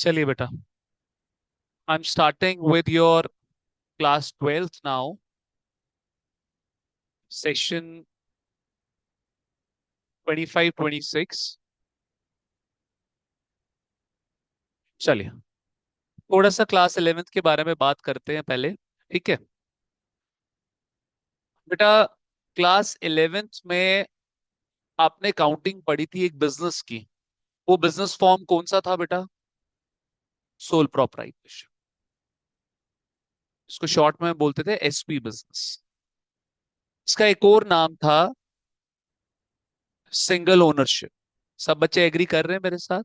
चलिए बेटा, I am starting with your class 12th now, session 25-26। चलिए, थोड़ा सा क्लास 11th के बारे में बात करते हैं पहले। ठीक है बेटा, क्लास 11th में आपने काउंटिंग पढ़ी थी एक बिजनेस की। वो बिजनेस फॉर्म कौन सा था बेटा? Sole proprietorship. इसको शॉर्ट में बोलते थे एसपी बिजनेस। इसका एक और नाम था सिंगल ओनरशिप। सब बच्चे एग्री कर रहे हैं मेरे साथ?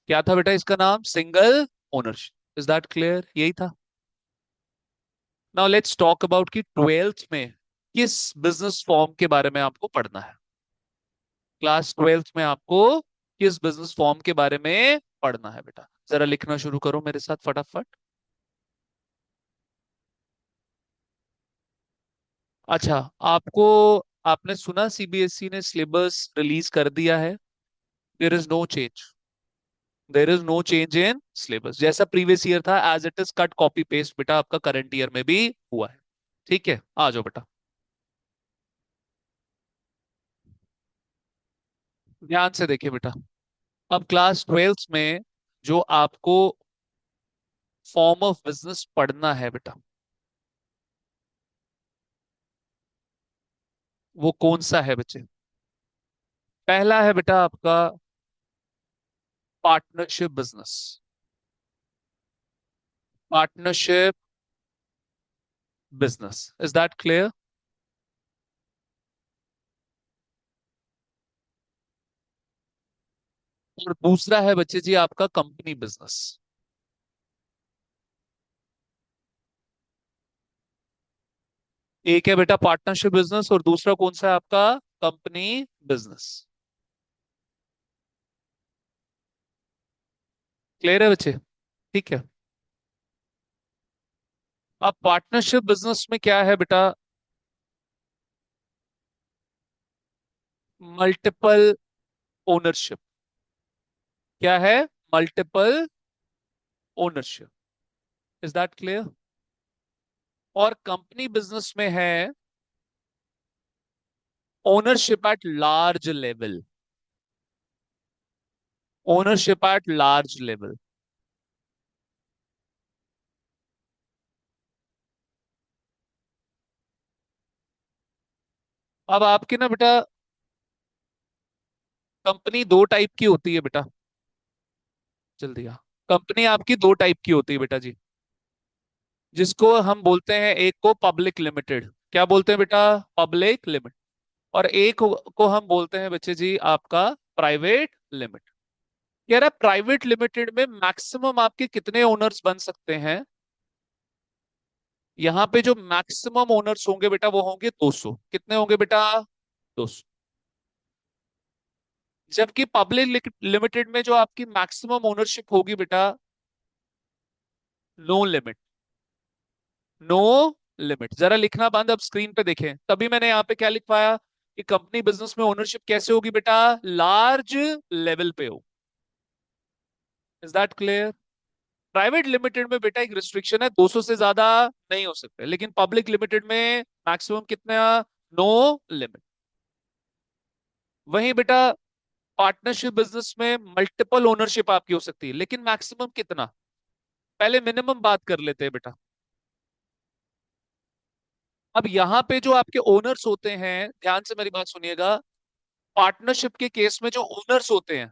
क्या था बेटा इसका नाम? Single ownership. Is that clear? यही था। नाउ लेट्स टॉक अबाउट कि 12th में किस बिजनेस फॉर्म के बारे में आपको पढ़ना है। क्लास 12th में आपको किस बिजनेस फॉर्म के बारे में पढ़ना है बेटा? जरा लिखना शुरू करो मेरे साथ फटाफट। अच्छा, आपको आपने सुना सीबीएसई ने सिलेबस रिलीज कर दिया है। There is no change. There is no change in syllabus. जैसा प्रीवियस ईयर था as it is cut copy paste बेटा आपका करंट ईयर में भी हुआ है। ठीक है, आ जाओ बेटा, ध्यान से देखिए बेटा। अब क्लास 12th में जो आपको फॉर्म ऑफ बिजनेस पढ़ना है बेटा, वो कौन सा है बच्चे? पहला है बेटा आपका partnership business. Partnership business, is that clear? और दूसरा है बच्चे जी आपका कंपनी बिजनेस। एक है बेटा पार्टनरशिप बिजनेस और दूसरा कौन सा है आपका? Company business. क्लियर है बच्चे? ठीक है। अब पार्टनरशिप बिजनेस में क्या है बेटा? Multiple ownership. क्या है? Multiple ownership. Is that clear? और कंपनी बिजनेस में है ownership at large level. Ownership at large level. अब आपकी ना बेटा कंपनी दो टाइप की होती है बेटा। जल्दी आ। कंपनी आपकी दो टाइप की होती है बेटा जी, जिसको हम बोलते हैं, एक को पब्लिक लिमिटेड। क्या बोलते हैं बेटा? Public limit. और एक को हम बोलते हैं बच्चे जी आपका प्राइवेट लिमिट। कह रहा प्राइवेट लिमिटेड में मैक्सिमम आपके कितने ओनर्स बन सकते हैं? यहाँ पे जो मैक्सिमम ओनर्स होंगे बेटा वो होंगे 200। कितने होंगे बेटा? 200। जबकि पब्लिक लिमिटेड में जो आपकी मैक्सिमम ओनरशिप होगी बेटा, नो लिमिट। No limit. जरा लिखना बंद, अब स्क्रीन पे देखें। तभी मैंने यहाँ पे क्या लिखवाया कि कंपनी बिजनेस में ओनरशिप कैसे होगी बेटा? लार्ज लेवल पे हो। Is that clear? Private limited में बेटा एक रिस्ट्रिक्शन है, 200 से ज्यादा नहीं हो सकते, लेकिन पब्लिक लिमिटेड में मैक्सिमम कितना? No limit. वहीं बेटा पार्टनरशिप बिजनेस में मल्टीपल ओनरशिप आपकी हो सकती है, लेकिन मैक्सिमम कितना? पहले मिनिमम बात कर लेते हैं बेटा। अब यहाँ पे जो आपके ओनर्स होते हैं, ध्यान से मेरी बात सुनिएगा। पार्टनरशिप के केस में जो ओनर्स होते हैं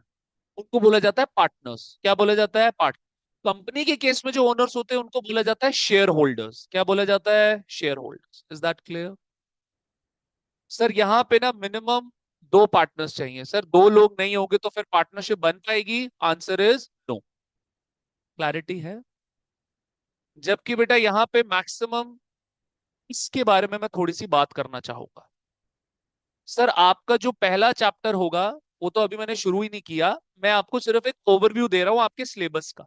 उनको बोला जाता है पार्टनर्स। क्या बोला जाता है? पार्ट। कंपनी के केस में जो ओनर्स होते हैं उनको बोला जाता है शेयर होल्डर्स। क्या बोला जाता है? Share holders. Is that clear? Sir यहाँ पे ना मिनिमम दो पार्टनर्स चाहिए सर, दो लोग नहीं होंगे तो फिर पार्टनरशिप बन पाएगी? Answer is no. क्लैरिटी है? जबकि बेटा यहाँ पे मैक्सिमम, इसके बारे में मैं थोड़ी सी बात करना चाहूंगा। सर आपका जो पहला चैप्टर होगा वो तो अभी मैंने शुरू ही नहीं किया, मैं आपको सिर्फ एक ओवरव्यू दे रहा हूं आपके सिलेबस का।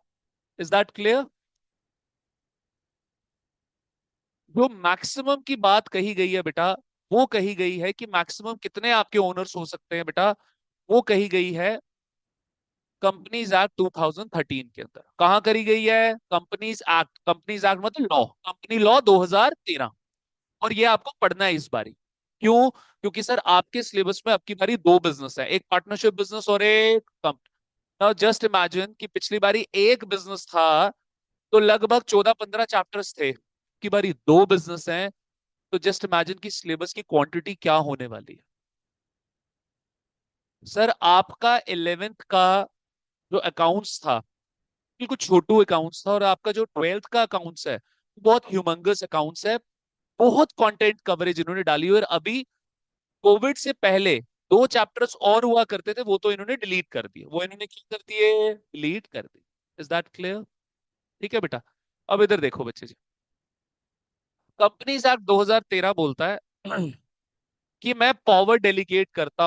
Is that clear? जो मैक्सिमम की बात कही गई है बेटा, वो कही गई है कि मैक्सिमम कितने आपके ओनर्स हो सकते हैं बेटा, वो कही गई है कंपनीज एक्ट 2013 के अंदर कहाँ करी गई है? कंपनीज एक्ट मतलब लॉ, कंपनी लॉ 2013। और ये आपको पढ़ना है इस बारी। क्यों? क्योंकि सर आपके सिलेबस में अब की बारी दो बिजनेस है, एक पार्टनरशिप बिजनेस और एक कंपनी। नाउ जस्ट इमेजिन कि पिछली बारी एक बिजनेस था तो लगभग 14-15 चैप्टर्स थे, की बारी दो बिजनेस हैं, तो जस्ट इमेजिन कि सिलेबस की क्वांटिटी क्या होने वाली है। सर आपका 11th का जो अकाउंट्स था बिल्कुल छोटू अकाउंट्स था, और आपका जो 12th का अकाउंट्स है बहुत ह्यूमंगस अकाउंट्स है। बहुत कंटेंट कवरेज इन्होंने डाली हुई है। और अभी कोविड से पहले दो चैप्टर्स और हुआ करते थे, वो तो इन्होंने डिलीट कर दिए, वो इन्होंने क्या कर दिए? डिलीट कर दिए। Is that clear? ठीक है बेटा। अब इधर देखो बच्चे जी, कंपनीज एक्ट 2013 बोलता है कि मैं पावर डेलीगेट करता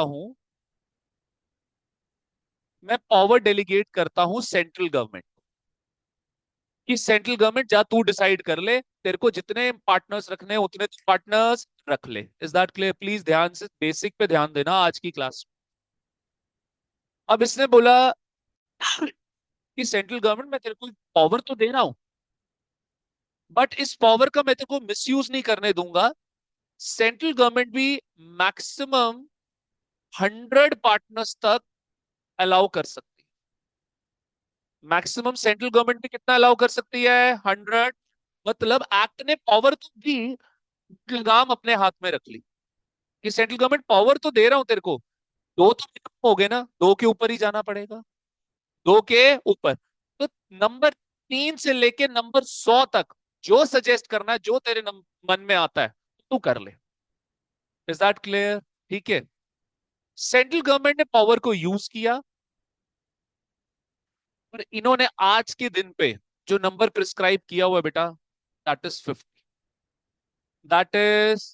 हूं सेंट्रल गवर्नमेंट, कि सेंट्रल गवर्नमेंट जा तू डिसाइड कर ले, तेरे को जितने पार्टनर्स रखने हैं उतने पार्टनर्स रख ले। Is that clear? प्लीज ध्यान से बेसिक पे ध्यान देना आज की क्लास में। अब इसने बोला कि सेंट्रल गवर्नमेंट मैं तेरे को पावर तो दे रहा हूं, बट इस पावर का मैं तेरे को मिसयूज नहीं करने दूंगा। सेंट्रल गवर्नमेंट भी मैक्सिमम 100 पार्टनर्स तक अलाउ कर सकती है। मैक्सिमम सेंट्रल गवर्नमेंट भी कितना अलाउ कर सकती है? 100। मतलब एक्ट ने पावर तो दी, लगाम अपने हाथ में रख ली कि सेंट्रल गवर्नमेंट पावर तो दे रहा हूं तेरे को, दो तो minimum हो गए ना, दो के ऊपर ही जाना पड़ेगा, दो के ऊपर। तो नंबर 3 से लेके नंबर 100 तक जो सजेस्ट करना है, जो तेरे मन में आता है तू कर ले। Is that clear? ठीक है। सेंट्रल गवर्नमेंट ने पावर को यूज किया, पर इन्होंने आज के दिन पे जो नंबर प्रिस्क्राइब किया हुआ है बेटा, that is 50। That is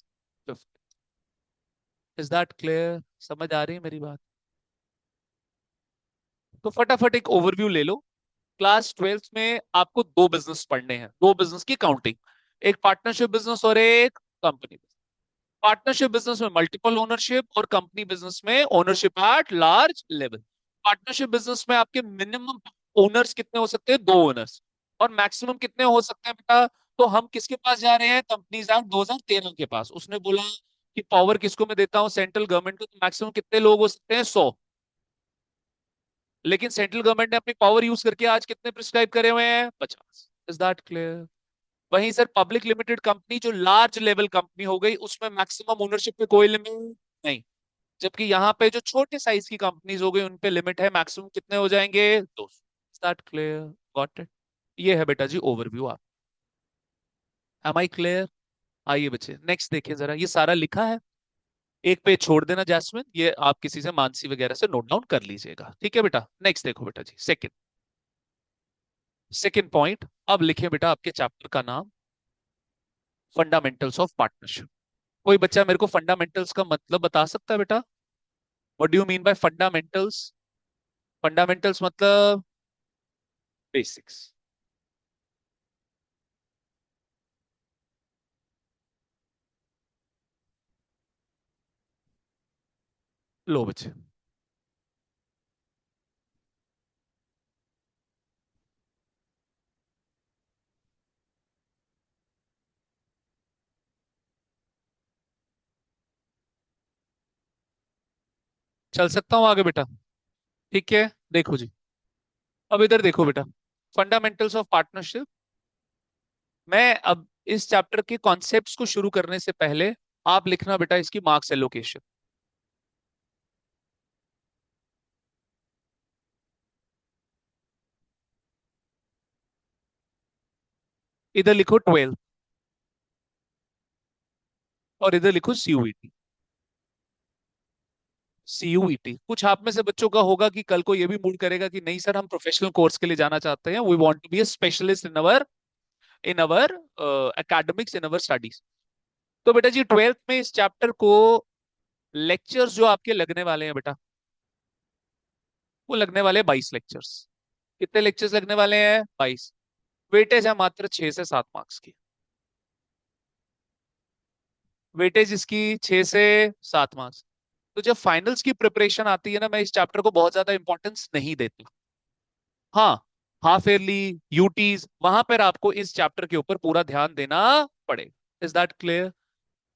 50। Is that clear? समझ आ रही है मेरी बात? तो फटाफट एक ओवरव्यू ले लो। क्लास 12th में आपको दो बिजनेस पढ़ने हैं, दो बिजनेस की काउंटिंग, एक पार्टनरशिप बिजनेस और एक कंपनी। पार्टनरशिप बिजनेस में मल्टीपल ओनरशिप, और कंपनी बिजनेस में ownership at large level. Partnership business में आपके मिनिमम ओनर्स कितने हो सकते हैं? दो ओनर्स। और मैक्सिमम कितने हो सकते हैं बेटा? तो हम किसके पास जा रहे हैं? कंपनीज एक्ट 2013 के पास। उसने बोला कि पावर किसको मैं देता हूं? सेंट्रल गवर्नमेंट को। तो मैक्सिमम कितने लोग हो सकते हैं? 100। लेकिन सेंट्रल गवर्नमेंट ने अपनी पावर यूज करके आज कितने प्रिस्क्राइब करे हुए हैं? 50। Is that clear? वहीं सर पब्लिक लिमिटेड कंपनी जो लार्ज लेवल कंपनी हो गई, उसमें मैक्सिमम ओनरशिप पे कोई लिमिट नहीं। जबकि यहाँ पे जो छोटे साइज की कंपनीज हो गई उन पे लिमिट है, मैक्सिमम कितने हो जाएंगे? 200। Start clear? Got it? ये है बेटा जी ओवरव्यू। आप एम आई क्लियर? आइए बच्चे नेक्स्ट देखिए जरा, ये सारा लिखा है, एक पेज छोड़ देना जैस्मिन, ये आप किसी से मानसी वगैरह से नोट डाउन कर लीजिएगा। ठीक है बेटा? नेक्स्ट देखो बेटा जी, सेकंड सेकंड पॉइंट। अब लिखे बेटा आपके चैप्टर का नाम फंडामेंटल्स ऑफ पार्टनरशिप। कोई बच्चा मेरे को फंडामेंटल्स का मतलब बता सकता है बेटा? What do you mean by fundamentals? Fundamentals मतलब बेसिक्स। लो बच्चे, चल सकता हूँ आगे बेटा? ठीक है। देखो जी, अब इधर देखो बेटा, फंडामेंटल्स ऑफ पार्टनरशिप। मैं अब इस चैप्टर के कॉन्सेप्ट्स को शुरू करने से पहले आप लिखना बेटा इसकी मार्क्स एलोकेशन। इधर लिखो 12 और इधर लिखो सीयूईटी। सीयूईटी कुछ आप में से बच्चों का होगा कि कल को ये भी मूड करेगा कि नहीं सर हम प्रोफेशनल कोर्स के लिए जाना चाहते हैं, we want to be a specialist in our academics, in our studies. तो बेटा जी 12th में इस चैप्टर को लेक्चर्स जो आपके लगने वाले हैं बेटा, वो लगने वाले 22 लेक्चर्स। कितने लेक्चर्स लगने वाले हैं? 22। वेटेज है मात्र 6 से 7 मार्क्स की। वेटेज इसकी 6 से 7 मार्क्स। तो जब फाइनल्स की प्रिपरेशन आती है ना, मैं इस चैप्टर को बहुत ज्यादा इंपॉर्टेंस नहीं देता। हाँ, हाफ ईयरली, यूटीज, वहां पर आपको इस चैप्टर के ऊपर पूरा ध्यान देना पड़ेगा। Is that clear?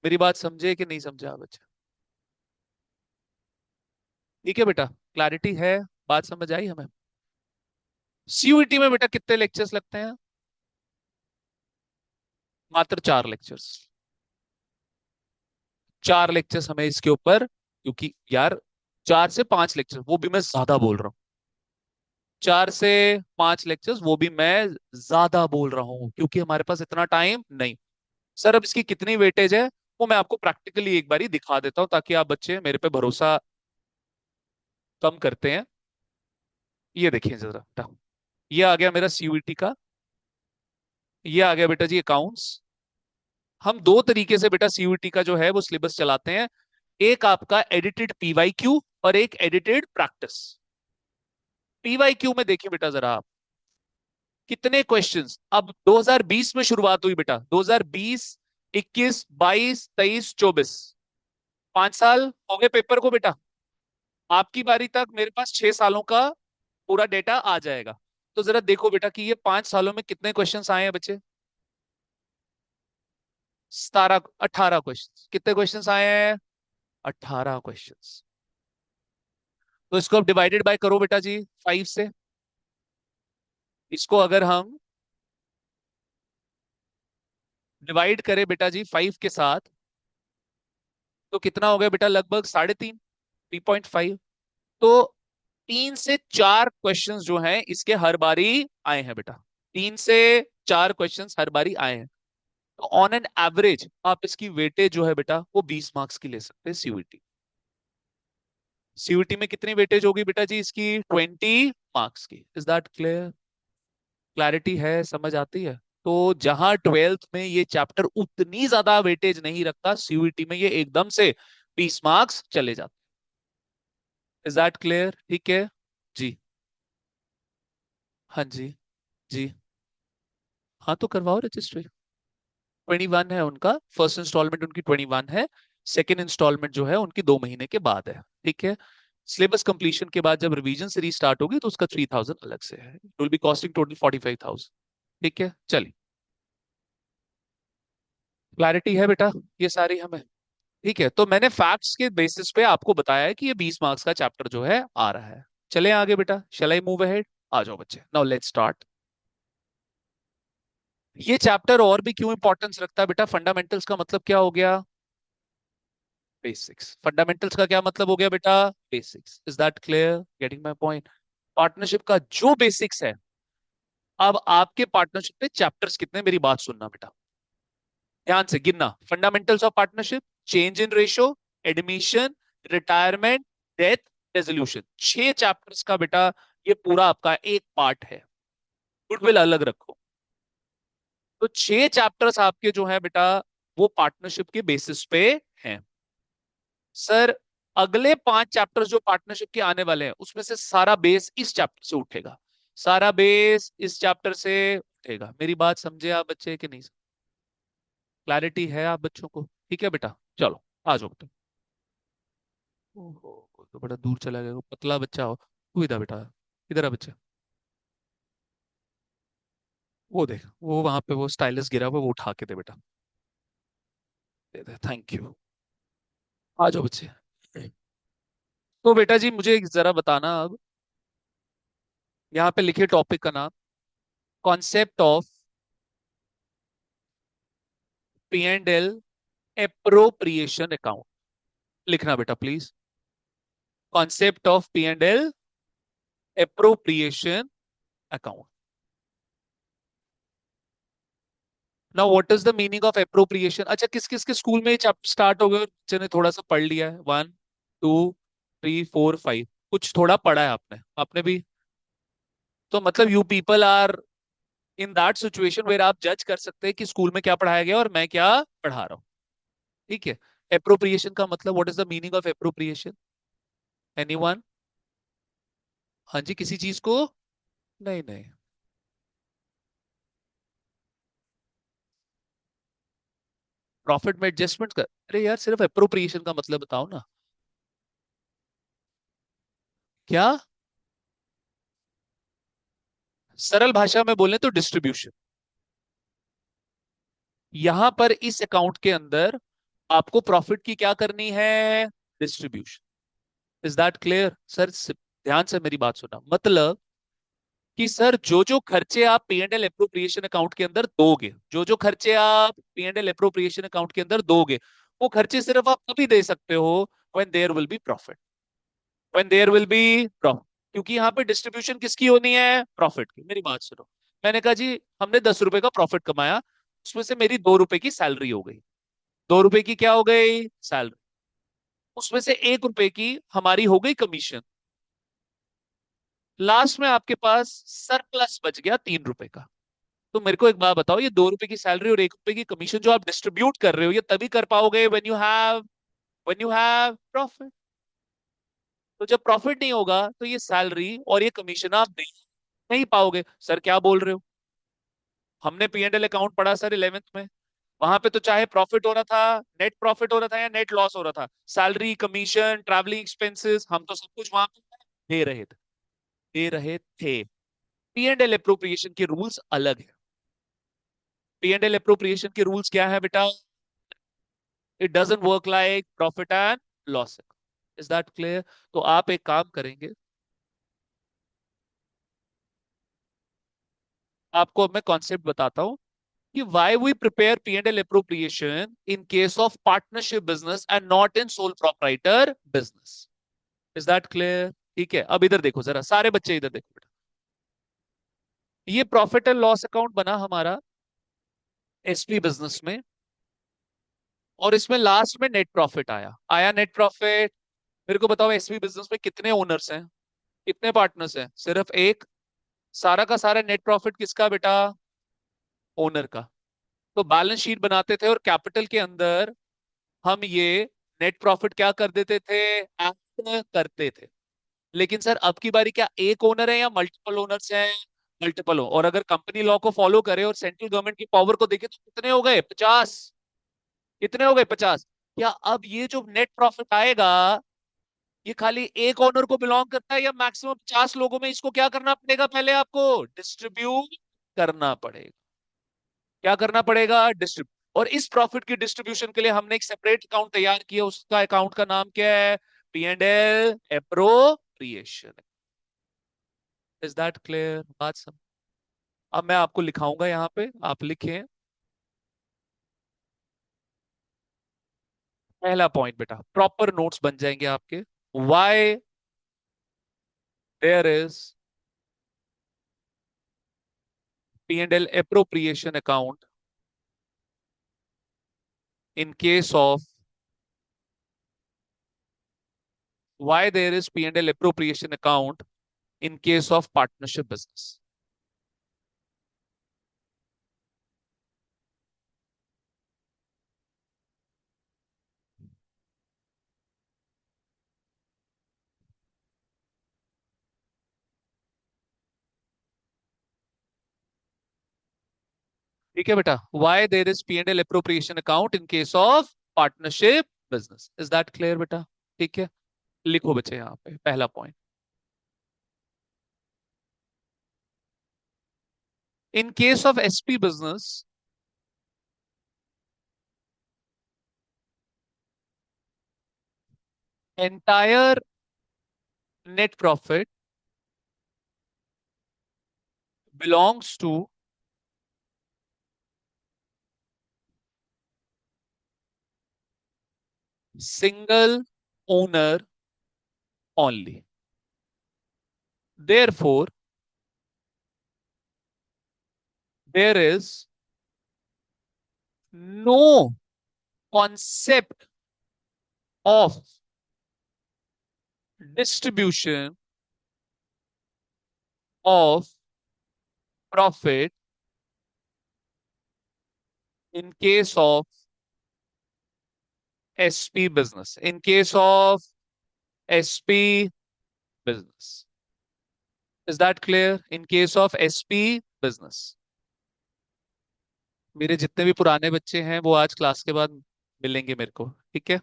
मेरी बात समझे कि नहीं समझे आप बच्चे? ठीक है बेटा, क्लैरिटी है, बात समझ आई हमें? सीयूईटी में बेटा कितने लेक्चर्स लगते हैं? मात्र 4 लेक्चर्स। 4 लेक्चर्स हमें इसके ऊपर, क्योंकि यार 4 से 5 लेक्चर, वो भी मैं ज्यादा बोल रहा हूँ। 4 से 5 लेक्चर्स, वो भी मैं ज्यादा बोल रहा हूँ, क्योंकि हमारे पास इतना टाइम नहीं। सर अब इसकी कितनी वेटेज है, वो मैं आपको प्रैक्टिकली एक बार ही दिखा देता हूँ, ताकि आप बच्चे मेरे पे भरोसा कम करते हैं। ये देखिए जरा बेटा, ये आ गया मेरा सीयूईटी का, ये आ गया बेटा जी अकाउंट्स। हम दो तरीके से बेटा सीयूईटी का जो है वो सिलेबस चलाते हैं। एक आपका एडिटेड पीवाईक्यू और एक एडिटेड प्रैक्टिस। पीवाईक्यू में देखिए बेटा जरा आप, कितने क्वेश्चंस, अब 2020 में शुरुआत हुई बेटा, 2020, 21, 22, 23, 24, 5 साल हो गए पेपर को बेटा। आपकी बारी तक मेरे पास 6 सालों का पूरा डेटा आ जाएगा। तो जरा देखो बेटा कि ये 5 सालों में कितने क्वेश्चंस आए हैं बच्चे। 18 क्वेश्चन, कितने क्वेश्चंस आए हैं? 18 क्वेश्चंस। तो इसको अब डिवाइडेड बाय करो बेटा जी 5 से। इसको अगर हम डिवाइड करें बेटा जी 5 के साथ, तो कितना हो गया बेटा, लगभग 3.5, 3.5। तो 3 से 4 क्वेश्चंस जो हैं इसके हर बारी आए हैं बेटा। 3 से 4 क्वेश्चंस हर बारी आए हैं। तो ऑन एन एवरेज आप इसकी वेटेज जो है बेटा वो 20 मार्क्स की ले सकते हैं सीयूईटी। सीयूईटी में कितनी वेटेज होगी बेटा जी इसकी? 20 मार्क्स की। Is that clear? क्लैरिटी है, समझ आती है? तो जहां 12th में ये चैप्टर उतनी ज्यादा वेटेज नहीं रखता, सीयूईटी में ये एकदम से 20 मार्क्स चले जाते। Is that clear? ठीक है जी। हाँ जी। जी। हाँ तो करवाओ रजिस्ट्री। 21 है उनका, फर्स्ट इंस्टॉलमेंट उनकी 21 है। सेकेंड इंस्टॉलमेंट जो है उनकी 2 महीने के बाद है। ठीक है। सिलेबस कंप्लीशन के बाद जब रिवीजन सीरीज स्टार्ट होगी तो उसका 3000 अलग से है, it will be costing total 45,000। ठीक है चलिए, क्लैरिटी है बेटा ये सारी हमें? ठीक है, तो मैंने फैक्ट्स के बेसिस पे आपको बताया है कि ये 20 मार्क्स का चैप्टर जो है आ रहा है। चले आगे बेटा, शैल आई मूव अहेड? आ जाओ बच्चे, नाउ लेट्स स्टार्ट। ये चैप्टर और भी क्यों इंपॉर्टेंस रखता है बेटा? फंडामेंटल्स का मतलब क्या हो गया? बेसिक्स। फंडामेंटल्स का क्या मतलब हो गया बेटा? Basics. Is that clear? Getting my point? Partnership का जो बेसिक्स है, अब आपके पार्टनरशिप में चैप्टर्स कितने, मेरी बात सुनना बेटा, ध्यान से गिनना। Fundamentals of partnership, change in ratio, admission, retirement, death, resolution, 6 chapters का बेटा ये पूरा आपका एक पार्ट है। गुडविल अलग रखो। तो 6 चैप्टर्स आपके जो है बेटा वो पार्टनरशिप के बेसिस पे हैं। सर अगले 5 चैप्टर्स जो पार्टनरशिप के आने वाले हैं उसमें से सारा बेस इस चैप्टर से उठेगा। सारा बेस इस चैप्टर से उठेगा। मेरी बात समझे आप बच्चे कि नहीं? क्लैरिटी है आप बच्चों को? ठीक है बेटा, चलो आ जाओ बेटा। ओहो, तो बड़ा दूर चला गया, वो पतला बच्चा हो। तू इधर बेटा, इधर आ बच्चा। वो देख, वो वहां पे वो स्टाइलस गिरा हुआ, वो उठा के दे बेटा। दे दे, थैंक यू। आ जाओ बच्चे। तो बेटा जी मुझे जरा बताना अब, यहाँ पे लिखे टॉपिक का नाम, concept of P&L appropriation account. लिखना बेटा please, concept of P&L appropriation account. Now what is the meaning of appropriation? अच्छा, किस किस के स्कूल में चैप्टर स्टार्ट हो गए और बच्चे ने थोड़ा सा पढ़ लिया है? 1, 2, 3, 4, 5, कुछ थोड़ा पढ़ा है आपने, आपने भी? तो मतलब you people are in that situation where आप जज कर सकते हैं कि स्कूल में क्या पढ़ाया गया और मैं क्या पढ़ा रहा हूँ। ठीक है। एप्रोप्रिएशन का मतलब, what is the meaning of appropriation? Anyone? हाँ जी, किसी चीज को? नहीं नहीं, प्रॉफिट में एडजस्टमेंट कर, अरे यार सिर्फ एप्रोप्रिएशन का मतलब बताओ ना। क्या? सरल भाषा में बोले तो डिस्ट्रीब्यूशन। यहां पर इस अकाउंट के अंदर आपको प्रॉफिट की क्या करनी है? Distribution. Is that clear sir? ध्यान से मेरी बात सुना, मतलब कि सर जो जो खर्चे आप P and L appropriation account के अंदर दोगे, जो जो खर्चे आप P and L appropriation account के अंदर दोगे, वो खर्चे सिर्फ आप तभी दे सकते हो when there will be profit. When there will be profit. क्योंकि यहाँ पे डिस्ट्रीब्यूशन किसकी होनी है? प्रॉफिट की। मेरी बात सुनो, मैंने कहा जी हमने 10 रुपए का प्रॉफिट कमाया, उसमें से मेरी 2 रुपए की सैलरी हो गई। 2 रुपए की क्या हो गई? सैलरी। उसमें से 1 रुपए की हमारी हो गई कमीशन। लास्ट में आपके पास सरप्लस बच गया 3 रुपए का। तो मेरे को एक बात बताओ, ये 2 रुपए की सैलरी और 1 रुपए की कमीशन जो आप डिस्ट्रीब्यूट कर रहे हो, ये तभी कर पाओगे व्हेन यू हैव प्रॉफिट। तो जब प्रॉफिट नहीं होगा तो ये सैलरी और ये कमीशन आप दे नहीं पाओगे। सर क्या बोल रहे हो? हमने पी एंड एल अकाउंट पढ़ा सर 11th में, वहां पे तो चाहे प्रॉफिट हो रहा था, नेट प्रॉफिट हो रहा था या नेट लॉस हो रहा था, सैलरी, कमीशन, ट्रैवलिंग एक्सपेंसेस, हम तो सब कुछ वहां पे दे रहे थे। दे रहे थे। पी एंड एल अप्रोप्रिएशन के रूल्स अलग है। पी एंड एल अप्रोप्रिएशन के रूल्स क्या है बेटा? It doesn't work like profit and loss. Is that clear? तो आप एक काम करेंगे, आपको अब मैं कॉन्सेप्ट बताता हूं कि why we prepare P&L appropriation in case of partnership business and not in sole proprietor business. Is that clear? ठीक है, अब इधर देखो जरा, सारे बच्चे इधर देखो बेटा। ये प्रॉफिट एंड लॉस अकाउंट बना हमारा एसपी बिजनेस में, और इसमें लास्ट में नेट प्रॉफिट आया। आया नेट प्रॉफिट। मेरे को बताओ एसपी बिजनेस में कितने ओनर्स हैं? कितने पार्टनर्स हैं? सिर्फ एक। सारा का सारा नेट प्रॉफिट किसका बेटा? ओनर का। तो बैलेंस शीट बनाते थे और कैपिटल के अंदर हम ये नेट प्रॉफिट क्या कर देते थे? ऐड करते थे। लेकिन सर अब की बारी क्या एक ओनर है या मल्टीपल ओनर्स हैं? मल्टीपल हो। और अगर कंपनी लॉ को फॉलो करे और सेंट्रल गवर्नमेंट की पावर को देखे तो कितने हो गए? 50। कितने हो गए? 50। क्या अब ये जो नेट प्रॉफिट आएगा, ये खाली एक ओनर को बिलोंग करता है या मैक्सिमम 50 लोगों में इसको क्या करना पड़ेगा? पहले आपको डिस्ट्रीब्यूट करना पड़ेगा। क्या करना पड़ेगा? डिस्ट्रीब्यूट। और इस प्रॉफिट की डिस्ट्रीब्यूशन के लिए हमने एक सेपरेट अकाउंट तैयार किया, उसका अकाउंट का नाम क्या है? P and L appropriation. Is that clear? बात समझ? अब मैं आपको लिखाऊंगा, यहाँ पे आप लिखें। पहला पॉइंट बेटा, प्रॉपर नोट्स बन जाएंगे आपके। Why there is P and L appropriation account in case of, why there is P&L appropriation account in case of partnership business. ठीक है बेटा, why there is P&L appropriation account in case of partnership business. Is that clear बेटा? ठीक है, लिखो बच्चे यहाँ पे पहला point. In case of SP business, entire net profit belongs to single owner only. Therefore, there is no concept of distribution of profit in case of SP business. In case of SP business. Is that clear? In case of SP business. मेरे जितने भी पुराने बच्चे हैं वो आज class के बाद मिलेंगे मेरे को, ठीक है?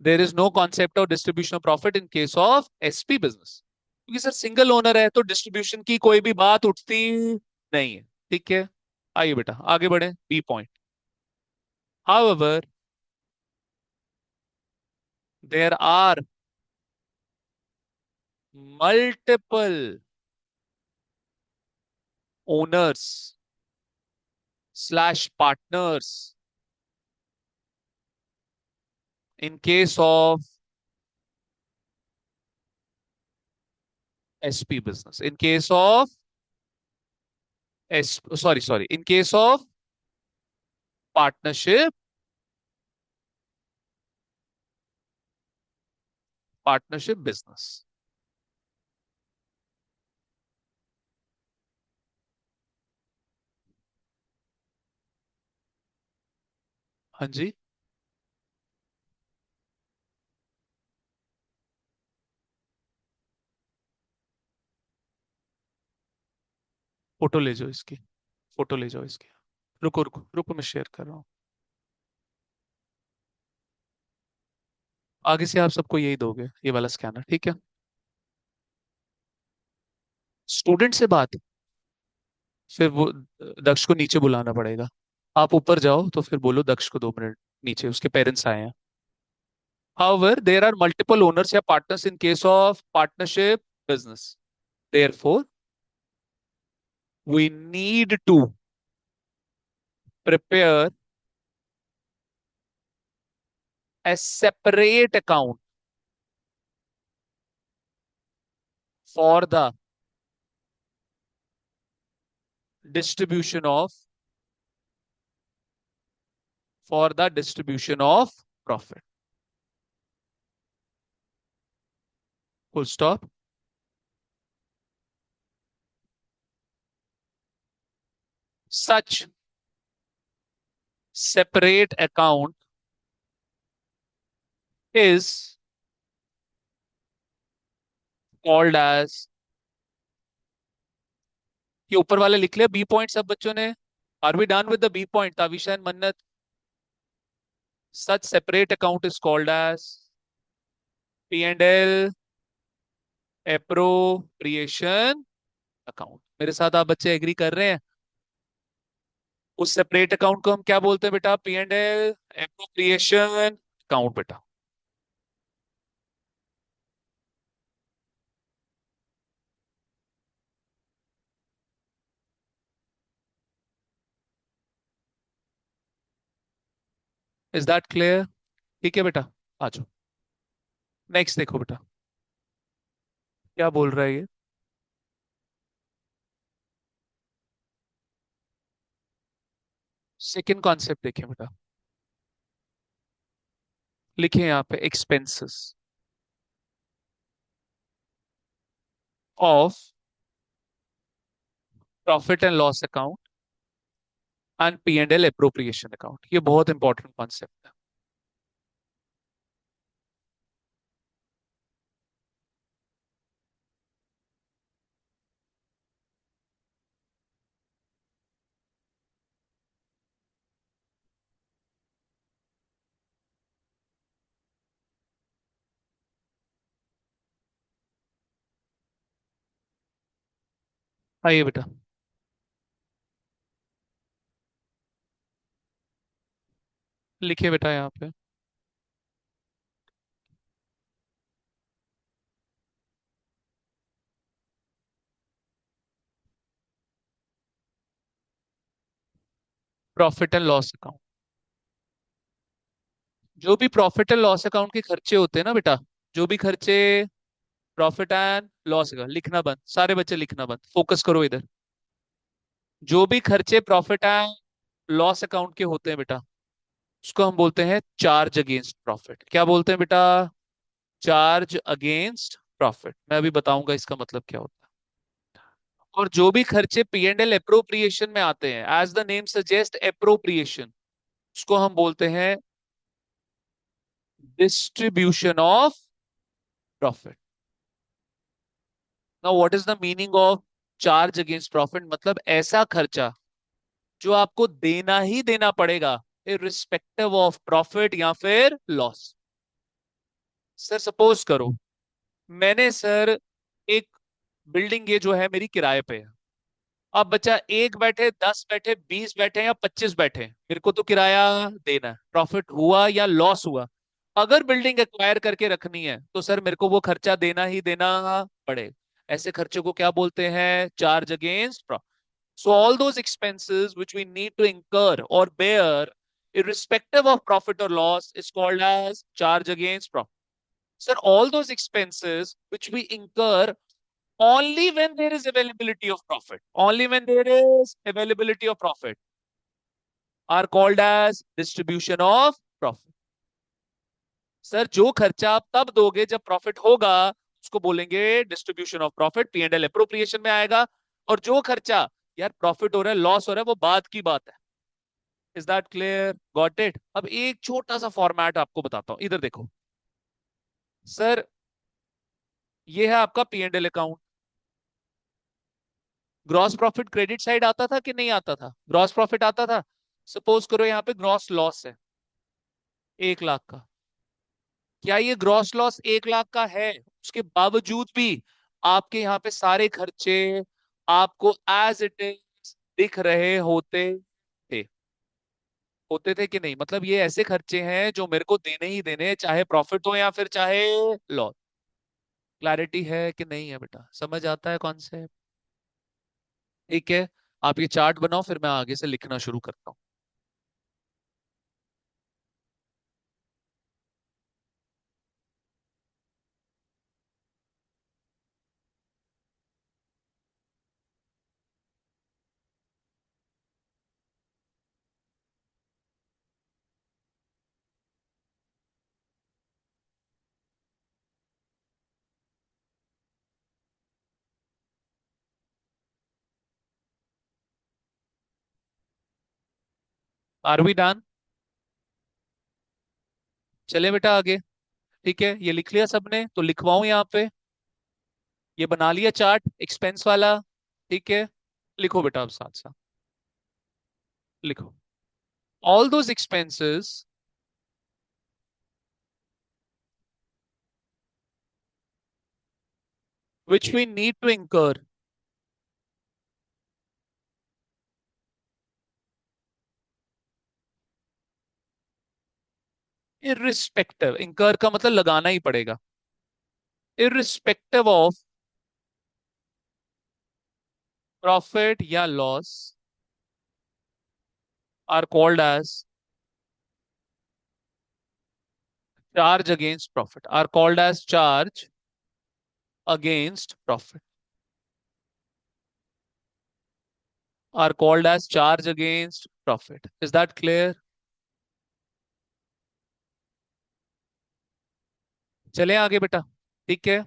There is no concept of distribution of profit in case of SP business. क्योंकि सर सिंगल ओनर है तो डिस्ट्रीब्यूशन की कोई भी बात उठती नहीं है। ठीक है, आइए बेटा आगे बढ़े, B point. However there are multiple owners slash partners in case of SP business, in case of S sorry in case of partnership, partnership business. हाँ जी, फोटो ले जाओ इसकी, फोटो ले जाओ इसकी। रुको रुको रुको, मैं शेयर कर रहा हूँ। आगे से आप सबको यही दोगे, ये वाला स्कैनर, ठीक है। स्टूडेंट से बात, फिर वो दक्ष को नीचे बुलाना पड़ेगा। आप ऊपर जाओ तो फिर बोलो दक्ष को 2 मिनट नीचे, उसके पेरेंट्स आए हैं। However, there are multiple owners या partners in case of partnership business. Therefore, we need to prepare a separate account for the distribution of profit. Full stop. Such separate account is called as, ये ऊपर वाले लिख लिया B point सब बच्चों ने? Are we done with the B point, Tavisha and Mannat? Such separate account is called as P&L appropriation account। मेरे साथ आप बच्चे एग्री कर रहे हैं? उस सेपरेट अकाउंट को हम क्या बोलते हैं बेटा? P&L appropriation अकाउंट बेटा। Is that clear? ठीक है बेटा, आ जाओ। नेक्स्ट देखो बेटा, क्या बोल रहा है ये। सेकेंड कॉन्सेप्ट देखिए बेटा, लिखे यहाँ पे expenses of profit and loss account and P&L appropriation account. ये बहुत इंपॉर्टेंट कॉन्सेप्ट है। आइए बेटा, लिखिए बेटा यहाँ पे प्रॉफिट एंड लॉस अकाउंट। जो भी प्रॉफिट एंड लॉस अकाउंट के खर्चे होते हैं ना बेटा, जो भी खर्चे प्रॉफिट एंड लॉस का, लिखना बंद, सारे बच्चे लिखना बंद, फोकस करो इधर। जो भी खर्चे प्रॉफिट एंड लॉस अकाउंट के होते हैं बेटा, उसको हम बोलते हैं चार्ज अगेंस्ट प्रॉफिट। क्या बोलते हैं बेटा? Charge against profit. मैं अभी बताऊंगा इसका मतलब क्या होता है। और जो भी खर्चे P&L अप्रोप्रिएशन में आते हैं, as the name suggest appropriation, उसको हम बोलते हैं distribution of profit. Now what is the meaning of charge against profit? मतलब ऐसा खर्चा जो आपको देना ही देना पड़ेगा इररिस्पेक्टिव ऑफ प्रॉफिट या फिर लॉस। सर सपोज करो मैंने सर एक बिल्डिंग ये जो है मेरी किराए पे है। अब बच्चा एक बैठे, 10 बैठे, 20 बैठे या 25 बैठे, मेरे को तो किराया देना है, प्रॉफिट हुआ या लॉस हुआ। अगर बिल्डिंग एक्वायर करके रखनी है तो सर मेरे को वो खर्चा देना ही देना पड़ेगा। ऐसे खर्चे को क्या बोलते हैं? Charge against profit. So all those expenses which we need to incur or bear, irrespective of profit or loss, is called as charge against profit. Sir, all those expenses which we incur only when there is availability of profit, only when there is availability of profit, are called as distribution of profit. Sir जो खर्चा आप तब दोगे जब profit होगा, उसको बोलेंगे distribution of profit, P and L appropriation में आएगा। और जो खर्चा यार प्रॉफिट हो रहा है, लॉस हो रहा है, वो बाद की बात है। Is that clear? Got it? अब एक छोटा सा फॉर्मेट आपको बताता हूं, इधर देखो। सर ये है आपका P and L account. Gross profit credit side आता था कि नहीं आता था? ग्रॉस प्रॉफिट आता था। सपोज करो यहाँ पे ग्रॉस लॉस है 1 लाख का। क्या ये ग्रॉस लॉस 1 लाख का है? उसके बावजूद भी आपके यहाँ पे सारे खर्चे आपको एज इट इज दिख रहे थे? होते थे कि नहीं? मतलब ये ऐसे खर्चे हैं जो मेरे को देने ही देने हैं, चाहे प्रॉफिट हो या फिर चाहे लॉस। क्लैरिटी है कि नहीं है बेटा? समझ आता है कॉन्सेप्ट? ठीक है, आप ये चार्ट बनाओ, फिर मैं आगे से लिखना शुरू करता हूँ। Are we done? चले बेटा आगे। ठीक है, ये लिख लिया सबने तो लिखवाऊं यहाँ पे? ये बना लिया चार्ट एक्सपेंस वाला। ठीक है, लिखो बेटा अब साथ साथ। लिखो, all those expenses which we need to incur irrespective, incur का मतलब लगाना ही पड़ेगा, irrespective of profit या loss, are called as charge against profit, are called as charge against profit, are called as charge against profit. Is that clear? चले आगे बेटा। ठीक है,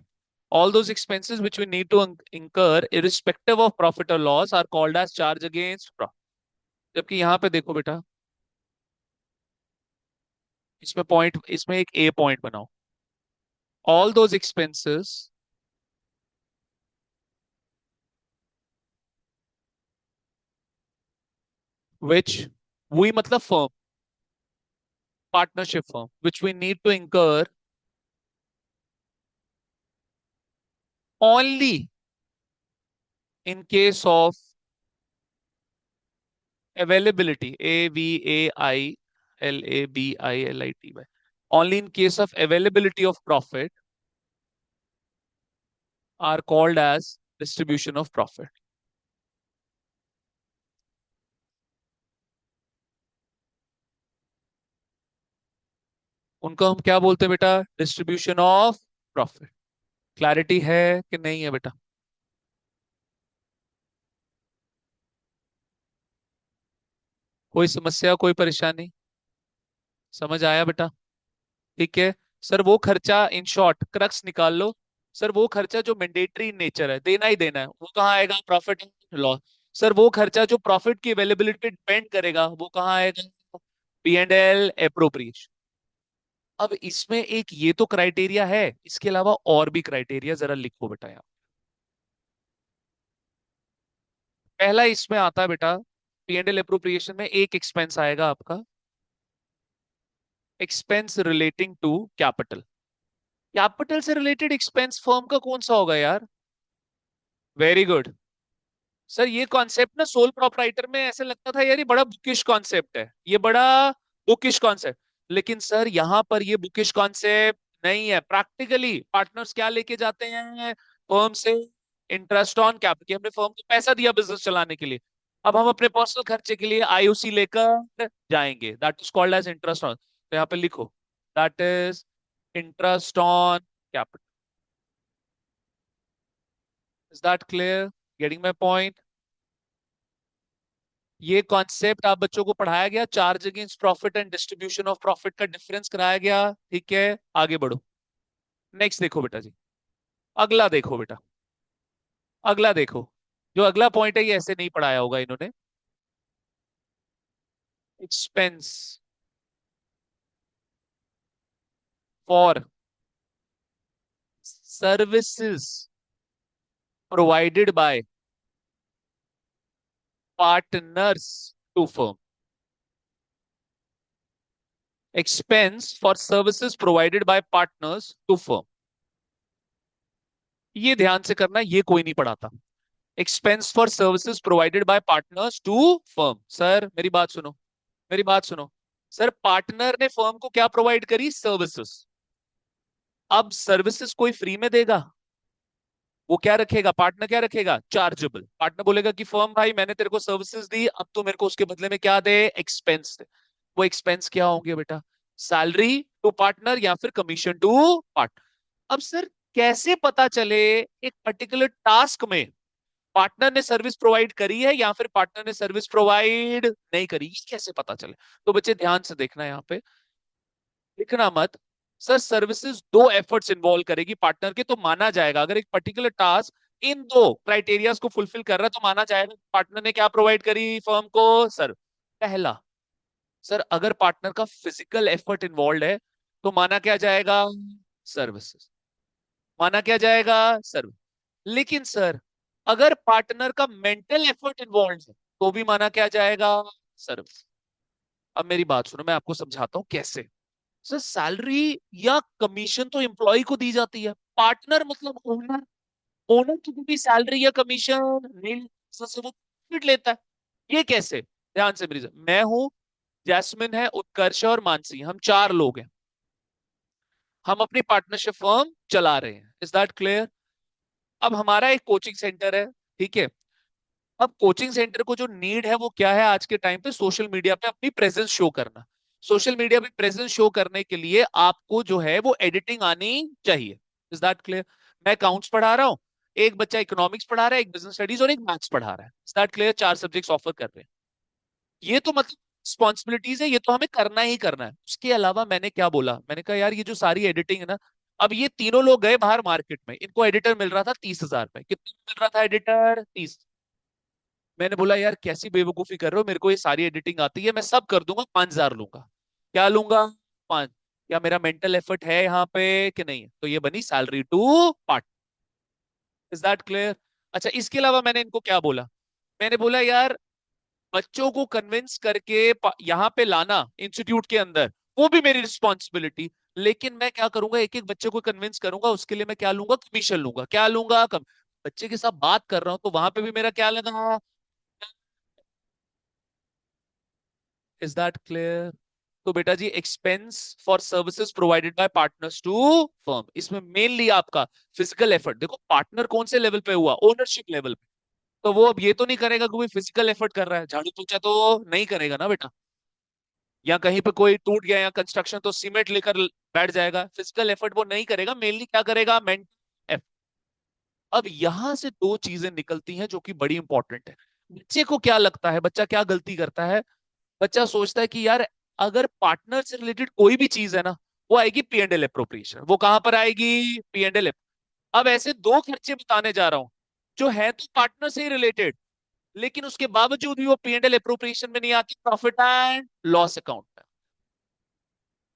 all those expenses which we need to incur irrespective of profit or loss are called as charge against profit। जबकि यहाँ पे देखो बेटा, इसमें पॉइंट, इसमें एक ए पॉइंट बनाओ। all those expenses which we मतलब firm, partnership firm, which we need to incur only in case of availability, availability, only in case of availability of profit, are called as distribution of profit। उनको हम क्या बोलते हैं बेटा? Distribution of profit. Clarity है कि नहीं है बेटा? कोई समस्या, कोई परेशानी? समझ आया बेटा? ठीक है। सर वो खर्चा, इन शॉर्ट क्रक्स निकाल लो। सर वो खर्चा जो मैंडेटरी नेचर है, देना ही देना है, वो कहाँ आएगा? Profit and loss. सर वो खर्चा जो प्रॉफिट की अवेलेबिलिटी पे डिपेंड करेगा, वो कहाँ आएगा? P and L appropriation. अब इसमें एक ये तो क्राइटेरिया है, इसके अलावा और भी क्राइटेरिया जरा लिखो बेटा यहाँ। पहला इसमें आता है बेटा, पी एंड एल अप्रोप्रिएशन में एक एक्सपेंस आएगा आपका, expense relating to capital. Capital से रिलेटेड एक्सपेंस फर्म का कौन सा होगा यार? Very good. सर ये कॉन्सेप्ट ना सोल प्रोप्राइटर में ऐसे लगता था यार ये बड़ा बुकिश कॉन्सेप्ट है, ये बड़ा बुकिश कॉन्सेप्ट। लेकिन सर यहाँ पर ये बुकिश कॉन्सेप्ट नहीं है। प्रैक्टिकली पार्टनर्स क्या लेके जाते हैं फर्म से? Interest on capital. हमने फर्म को पैसा दिया बिजनेस चलाने के लिए, अब हम अपने पर्सनल खर्चे के लिए आईओसी लेकर जाएंगे, that is called as interest on. तो यहाँ पे लिखो that is interest on capital. Is that clear? Getting my point? ये कॉन्सेप्ट आप बच्चों को पढ़ाया गया, charge against profit and distribution of profit का डिफरेंस कराया गया। ठीक है, आगे बढ़ो। नेक्स्ट देखो बेटा जी, अगला देखो बेटा, अगला देखो। जो अगला पॉइंट है ये ऐसे नहीं पढ़ाया होगा इन्होंने। Expense for services provided by partners to firm. Expense for services provided by partners to firm. ये ध्यान से करना, ये कोई नहीं पढ़ाता। Expense for services provided by partners to firm. Sir मेरी बात सुनो, मेरी बात सुनो। सर पार्टनर ने फर्म को क्या प्रोवाइड करी? सर्विसेज। अब सर्विसेज कोई फ्री में देगा? वो क्या रखेगा? पार्टनर क्या रखेगा? चार्जेबल। पार्टनर बोलेगा कि फर्म भाई मैंने तेरे को सर्विसेज दी, अब तो मेरे को उसके बदले में क्या दे? एक्सपेंस दे। वो एक्सपेंस क्या होंगे बेटा? सैलरी टू पार्टनर या फिर कमीशन टू पार्टनर। अब सर कैसे पता चले एक पर्टिकुलर टास्क में पार्टनर ने सर्विस प्रोवाइड करी है या फिर पार्टनर ने सर्विस प्रोवाइड नहीं करी? ये कैसे पता चले? तो बच्चे ध्यान से देखना यहाँ पे, लिखना मत। सर सर्विसेज दो एफर्ट्स इन्वॉल्व करेगी पार्टनर के, तो माना जाएगा अगर एक पर्टिकुलर टास्क इन दो क्राइटेरियाज को फुलफिल कर रहा है तो माना जाएगा पार्टनर ने क्या प्रोवाइड करी फर्म को? सर पहला, सर अगर पार्टनर का फिजिकल एफर्ट इन्वॉल्व है तो माना क्या जाएगा? सर्विसेज। माना क्या जाएगा? सर्विस। लेकिन सर अगर पार्टनर का मेंटल एफर्ट इन्वॉल्व है तो भी माना क्या जाएगा? सर्विस। अब मेरी बात सुनो, मैं आपको समझाता हूं कैसे। सर सैलरी या कमीशन तो एम्प्लॉय को दी जाती है, पार्टनर मतलब ओनर, ओनर की भी सैलरी या कमीशन नहीं, सर वो प्रॉफिट लेता है। ये कैसे? ध्यान से मेरी, मैं हूं, जैस्मिन है, उत्कर्ष और मानसी, हम चार लोग हैं, हम अपनी पार्टनरशिप फर्म चला रहे हैं। Is that clear? अब हमारा एक कोचिंग सेंटर है, ठीक है। अब कोचिंग सेंटर को जो नीड है वो क्या है आज के टाइम पे? सोशल मीडिया पे अपनी प्रेजेंस शो करना। सोशल मीडिया पे प्रेजेंस शो करने के लिए आपको जो है वो एडिटिंग आनी चाहिए। Is that clear? मैं अकाउंट्स पढ़ा रहा हूँ, एक बच्चा इकोनॉमिक्स पढ़ा रहा है, एक बिजनेस स्टडीज और एक मैथ्स पढ़ा रहा है। Is that clear? चार सब्जेक्ट्स ऑफर कर रहे हैं। ये तो मतलब रिस्पॉन्सिबिलिटीज है, ये तो हमें करना ही करना है। उसके अलावा मैंने क्या बोला, मैंने कहा यार ये जो सारी एडिटिंग है ना, अब ये तीनों लोग गए बाहर मार्केट में, इनको एडिटर मिल रहा था 30,000 में। कितने में मिल रहा था एडिटर? 30। मैंने बोला यार कैसी बेवकूफी कर रहे हो, मेरे को ये सारी एडिटिंग आती है, मैं सब कर दूंगा, 5,000 लूंगा। क्या लूंगा? पांच। क्या मेरा मेंटल एफर्ट है यहाँ पे कि नहीं? तो ये बनी salary to part. Is that clear? अच्छा इसके अलावा मैंने इनको क्या बोला? मैंने बोला यार बच्चों को कन्विंस करके यहाँ पे लाना इंस्टीट्यूट के अंदर, वो भी मेरी रिस्पॉन्सिबिलिटी। लेकिन मैं क्या करूंगा, एक एक बच्चे को कन्विंस करूंगा, उसके लिए मैं क्या लूंगा? कमीशन लूंगा। क्या लूंगा? कम। बच्चे के साथ बात कर रहा हूं तो वहां पे भी मेरा क्या लगा? Is that clear? तो बेटा जी expense for services provided by partners to firm, इसमें मेनली आपका फिजिकल एफर्ट देखो, पार्टनर कौन से लेवल पे हुआ? ओनरशिप लेवल पे। तो वो अब ये तो नहीं करेगा कि कोई फिजिकल एफर्ट कर रहा है, झाड़ू पोछा तो नहीं करेगा ना बेटा। या कहीं पे कोई टूट गया या कंस्ट्रक्शन तो सीमेंट लेकर बैठ जाएगा, फिजिकल एफर्ट वो नहीं करेगा, मेनली क्या करेगा? मेंटल। अब यहां से दो चीजें निकलती हैं जो कि बड़ी इंपॉर्टेंट है। बच्चे को क्या लगता है, बच्चा क्या गलती करता है? बच्चा सोचता है कि यार अगर पार्टनर से रिलेटेड कोई भी चीज है ना, वो आएगी पी एंड एल अप्रोप्रिएशन। वो कहां पर आएगी? P and L. अब ऐसे दो खर्चे बताने जा रहा हूं जो है तो पार्टनर से ही रिलेटेड, लेकिन उसके बावजूद भी वो पी एंड एल अप्रोप्रिएशन में नहीं आती, प्रॉफिट एंड लॉस अकाउंट में।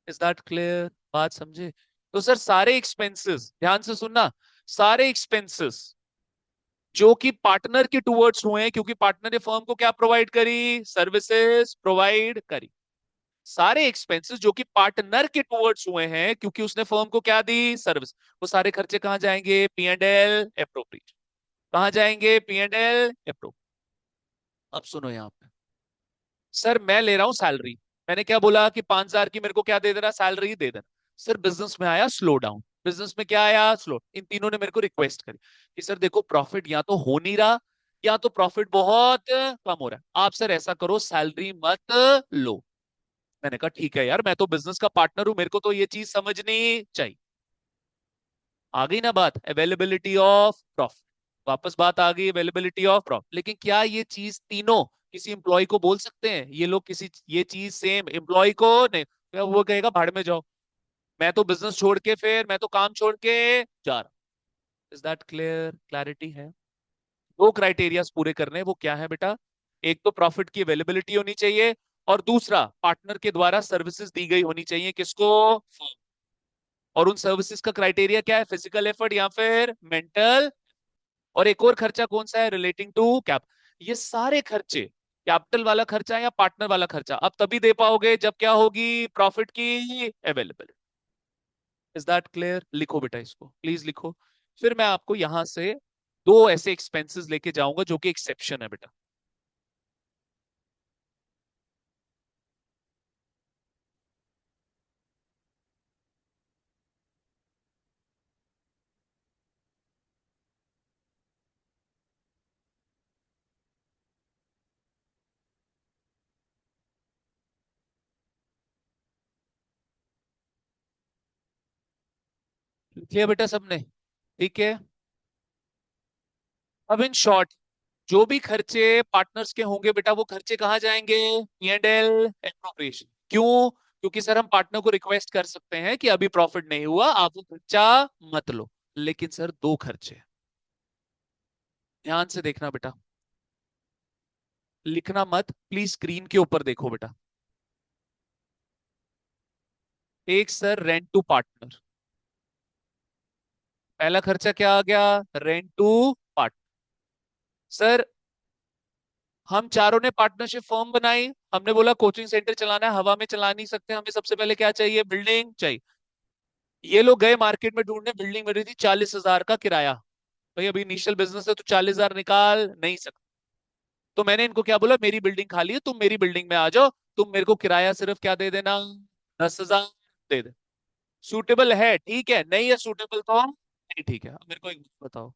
Is that clear? बात समझे? तो सर सारे एक्सपेंसेस, ध्यान से सुनना, सारे एक्सपेंसेस जो कि पार्टनर के टूवर्ड्स हुए हैं, क्योंकि पार्टनर ने फर्म को क्या प्रोवाइड करी? सर्विसेज प्रोवाइड करी। सारे एक्सपेंसेस जो कि पार्टनर के टूवर्ड्स हुए हैं क्योंकि उसने फर्म को क्या दी? सर्विस, वो सारे खर्चे कहां जाएंगे? P and L appropriation. कहाँ जाएंगे? P&L approve. अब सुनो यहाँ पे, सर मैं ले रहा हूँ सैलरी। मैंने क्या बोला कि 5,000 की मेरे को क्या दे देना, सैलरी दे देना। सर बिजनेस में आया स्लो डाउन। बिजनेस में क्या आया? स्लो। इन तीनों ने मेरे को रिक्वेस्ट करी कि सर देखो प्रॉफिट या तो हो नहीं रहा, या तो प्रॉफिट बहुत कम हो रहा है, आप सर ऐसा करो सैलरी मत लो। मैंने कहा ठीक है यार, मैं तो बिजनेस का पार्टनर हूं, मेरे को तो ये चीज समझनी चाहिए। आ गई ना बात, अवेलेबिलिटी ऑफ प्रॉफिट। वापस बात आ गई अवेलेबिलिटी ऑफ प्रॉफिट। लेकिन क्या ये चीज तीनों किसी एम्प्लॉय को बोल सकते हैं? ये लोग किसी ये चीज सेम एम्प्लॉय को नहीं, वो कहेगा भाड़ में जाओ, मैं तो बिजनेस छोड़ के, फिर मैं तो काम छोड़ के जा रहा। Is that clear? क्लैरिटी है? दो क्राइटेरियाज पूरे करने हैं, वो क्या है बेटा? एक तो प्रॉफिट की अवेलेबिलिटी होनी चाहिए, और दूसरा पार्टनर के द्वारा सर्विसेज दी गई होनी चाहिए किसको? और उन सर्विसेज का क्राइटेरिया क्या है? फिजिकल एफर्ट या फिर मेंटल। और एक और खर्चा कौन सा है? Relating to cap. ये सारे खर्चे, कैपिटल वाला खर्चा या पार्टनर वाला खर्चा, अब तभी दे पाओगे जब क्या होगी? प्रॉफिट की अवेलेबल। Is that clear? लिखो बेटा, इसको प्लीज लिखो। फिर मैं आपको यहां से दो ऐसे एक्सपेंसेस लेके जाऊंगा जो कि एक्सेप्शन है बेटा। लिख लिया बेटा सबने? ठीक है। अब इन शॉर्ट, जो भी खर्चे पार्टनर्स के होंगे बेटा, वो खर्चे कहाँ जाएंगे? P&L appropriation. क्यों? क्योंकि सर हम पार्टनर को रिक्वेस्ट कर सकते हैं कि अभी प्रॉफिट नहीं हुआ, आप वो खर्चा मत लो। लेकिन सर दो खर्चे, ध्यान से देखना बेटा, लिखना मत प्लीज, स्क्रीन के ऊपर देखो बेटा। एक सर रेंट टू पार्टनर, पहला खर्चा क्या आ गया? Rent to partner. सर हम चारों ने पार्टनरशिप फॉर्म बनाई, हमने बोला कोचिंग सेंटर चलाना है, हवा में चला नहीं सकते, हमें सबसे पहले क्या चाहिए? बिल्डिंग चाहिए। ये लोग गए मार्केट में ढूंढने, बिल्डिंग मिल रही थी 40,000 का किराया। भाई अभी इनिशियल बिजनेस है तो 40,000 निकाल नहीं सकते। तो मैंने इनको क्या बोला, मेरी बिल्डिंग खाली है, तुम मेरी बिल्डिंग में आ जाओ, तुम मेरे को किराया सिर्फ क्या दे देना? 10,000 दे दे। सूटेबल है? ठीक है, नहीं है सूटेबल तो नहीं ठीक है। अब मेरे को एक बात बताओ,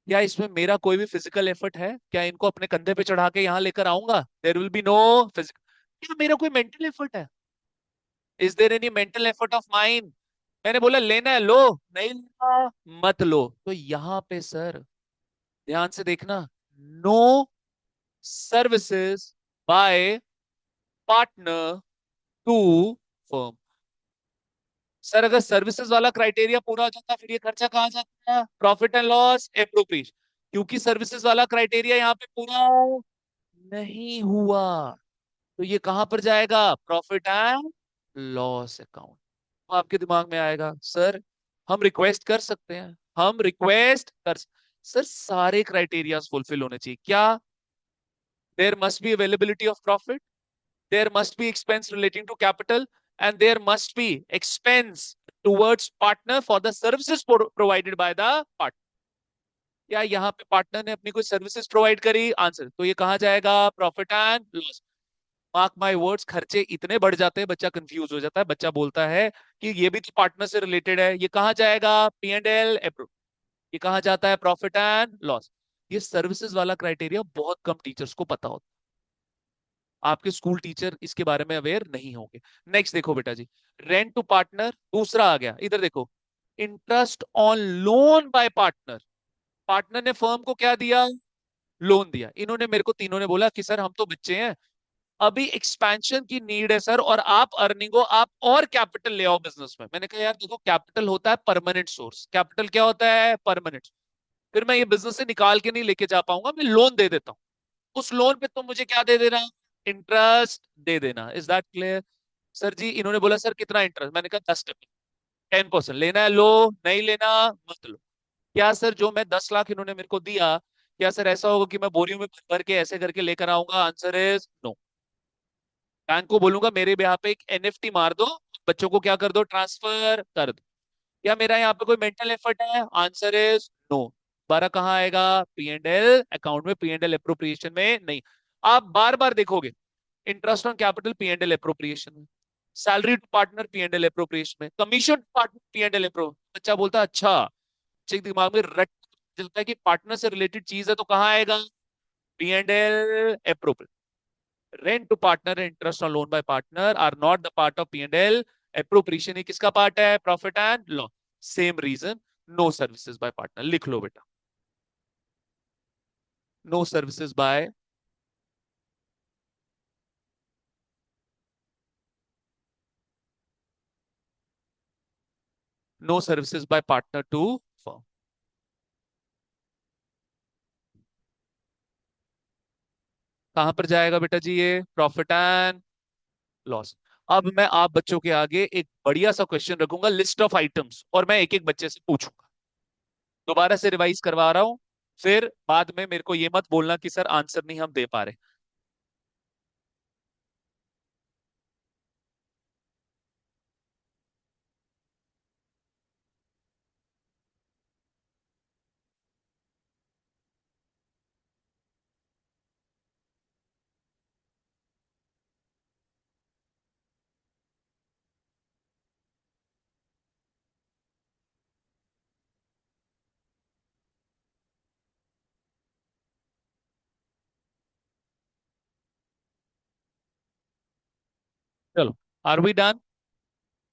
क्या इसमें मेरा कोई भी फिजिकल एफर्ट है? क्या इनको अपने कंधे पे चढ़ा के यहाँ लेकर आऊंगा? There will be no physical. क्या मेरा कोई मेंटल एफर्ट है? Is there any mental effort of mind? मैंने बोला लेना है लो, नहीं लेना मत लो। तो यहां पे सर ध्यान से देखना, no services by partner to firm. Sir अगर सर्विसेज वाला क्राइटेरिया पूरा हो जाता, फिर ये खर्चा कहाँ जाता है? Profit and loss appropriation. क्योंकि सर्विसेज वाला क्राइटेरिया यहाँ पे पूरा नहीं हुआ, तो ये कहां पर जाएगा? Profit and loss account. आपके दिमाग में आएगा सर हम रिक्वेस्ट कर सकते हैं, हम रिक्वेस्ट कर सर सारे क्राइटेरियाज फुलफिल होने चाहिए। क्या? There must be availability of profit, there must be expense relating to capital, and there must be expense towards partner for the services provided by the partner. क्या यहाँ पे partner ने अपनी कोई सर्विसेज प्रोवाइड करी? आंसर, तो ये कहाँ जाएगा? Profit and loss. Mark my words, खर्चे इतने बढ़ जाते हैं, बच्चा कंफ्यूज हो जाता है, बच्चा बोलता है कि ये भी तो पार्टनर से रिलेटेड है, ये कहाँ जाएगा? P&L approve. ये कहाँ जाता है? Profit and loss. ये सर्विसेज वाला क्राइटेरिया बहुत कम टीचर्स को पता होता है, आपके स्कूल टीचर इसके बारे में अवेयर नहीं होंगे। नेक्स्ट देखो बेटा जी, रेंट टू पार्टनर दूसरा आ गया, इधर देखो। Interest on loan by partner. Partner ने फर्म को क्या दिया? लोन दिया। इन्होंने मेरे को तीनों ने बोला कि सर हम तो बच्चे हैं, अभी एक्सपेंशन की नीड है सर, और आप अर्निंग हो, आप और कैपिटल ले आओ बिजनेस में। मैंने कहा यार देखो, कैपिटल होता है परमानेंट सोर्स, कैपिटल क्या होता है? परमानेंट। फिर मैं ये बिजनेस से निकाल के नहीं लेके जा पाऊंगा, मैं लोन दे देता हूँ, उस लोन पे तुम मुझे क्या दे देना? इंटरेस्ट दे देना। Is that clear? सर जी इन्होंने बोला सर कितना इंटरेस्ट? मैंने कहा 10%। 10% लेना है लो, नहीं लेना मत लो। क्या सर जो मैं 10 लाख इन्होंने मेरे को दिया, क्या सर ऐसा होगा कि मैं बोरियों में भर भर के ऐसे करके लेकर आऊंगा? Answer is no. बैंक को बोलूंगा मेरे यहाँ पे एक NFT मार दो, बच्चों को क्या कर दो? ट्रांसफर कर दो। क्या मेरा यहाँ पे कोई मेंटल एफर्ट है? Answer is no. दोबारा कहाँ आएगा? पी एंड एल अकाउंट में, पी एंड एल अप्रोप्रिएशन में नहीं। आप बार बार देखोगे, interest on capital P and L appropriation में, salary to partner P and L appropriation में, commission to partner P and L appro. बच्चा बोलता है अच्छा, बच्चे के दिमाग में रट चलता है कि पार्टनर से रिलेटेड चीज है तो कहाँ आएगा? P and L appropriation. Rent to partner, interest on loan by partner are not the part of P and L appropriation. ये किसका पार्ट है? Profit and loss. Same reason, no services by partner. लिख लो बेटा, no services by, no services by partner to firm. कहां पर जाएगा बेटा जी? ये प्रॉफिट एंड लॉस। अब मैं आप बच्चों के आगे एक बढ़िया सा क्वेश्चन रखूंगा, लिस्ट ऑफ आइटम्स, और मैं एक एक बच्चे से पूछूंगा। दोबारा से रिवाइज करवा रहा हूं, फिर बाद में मेरे को ये मत बोलना कि सर आंसर नहीं हम दे पा रहे। चलो, are we done?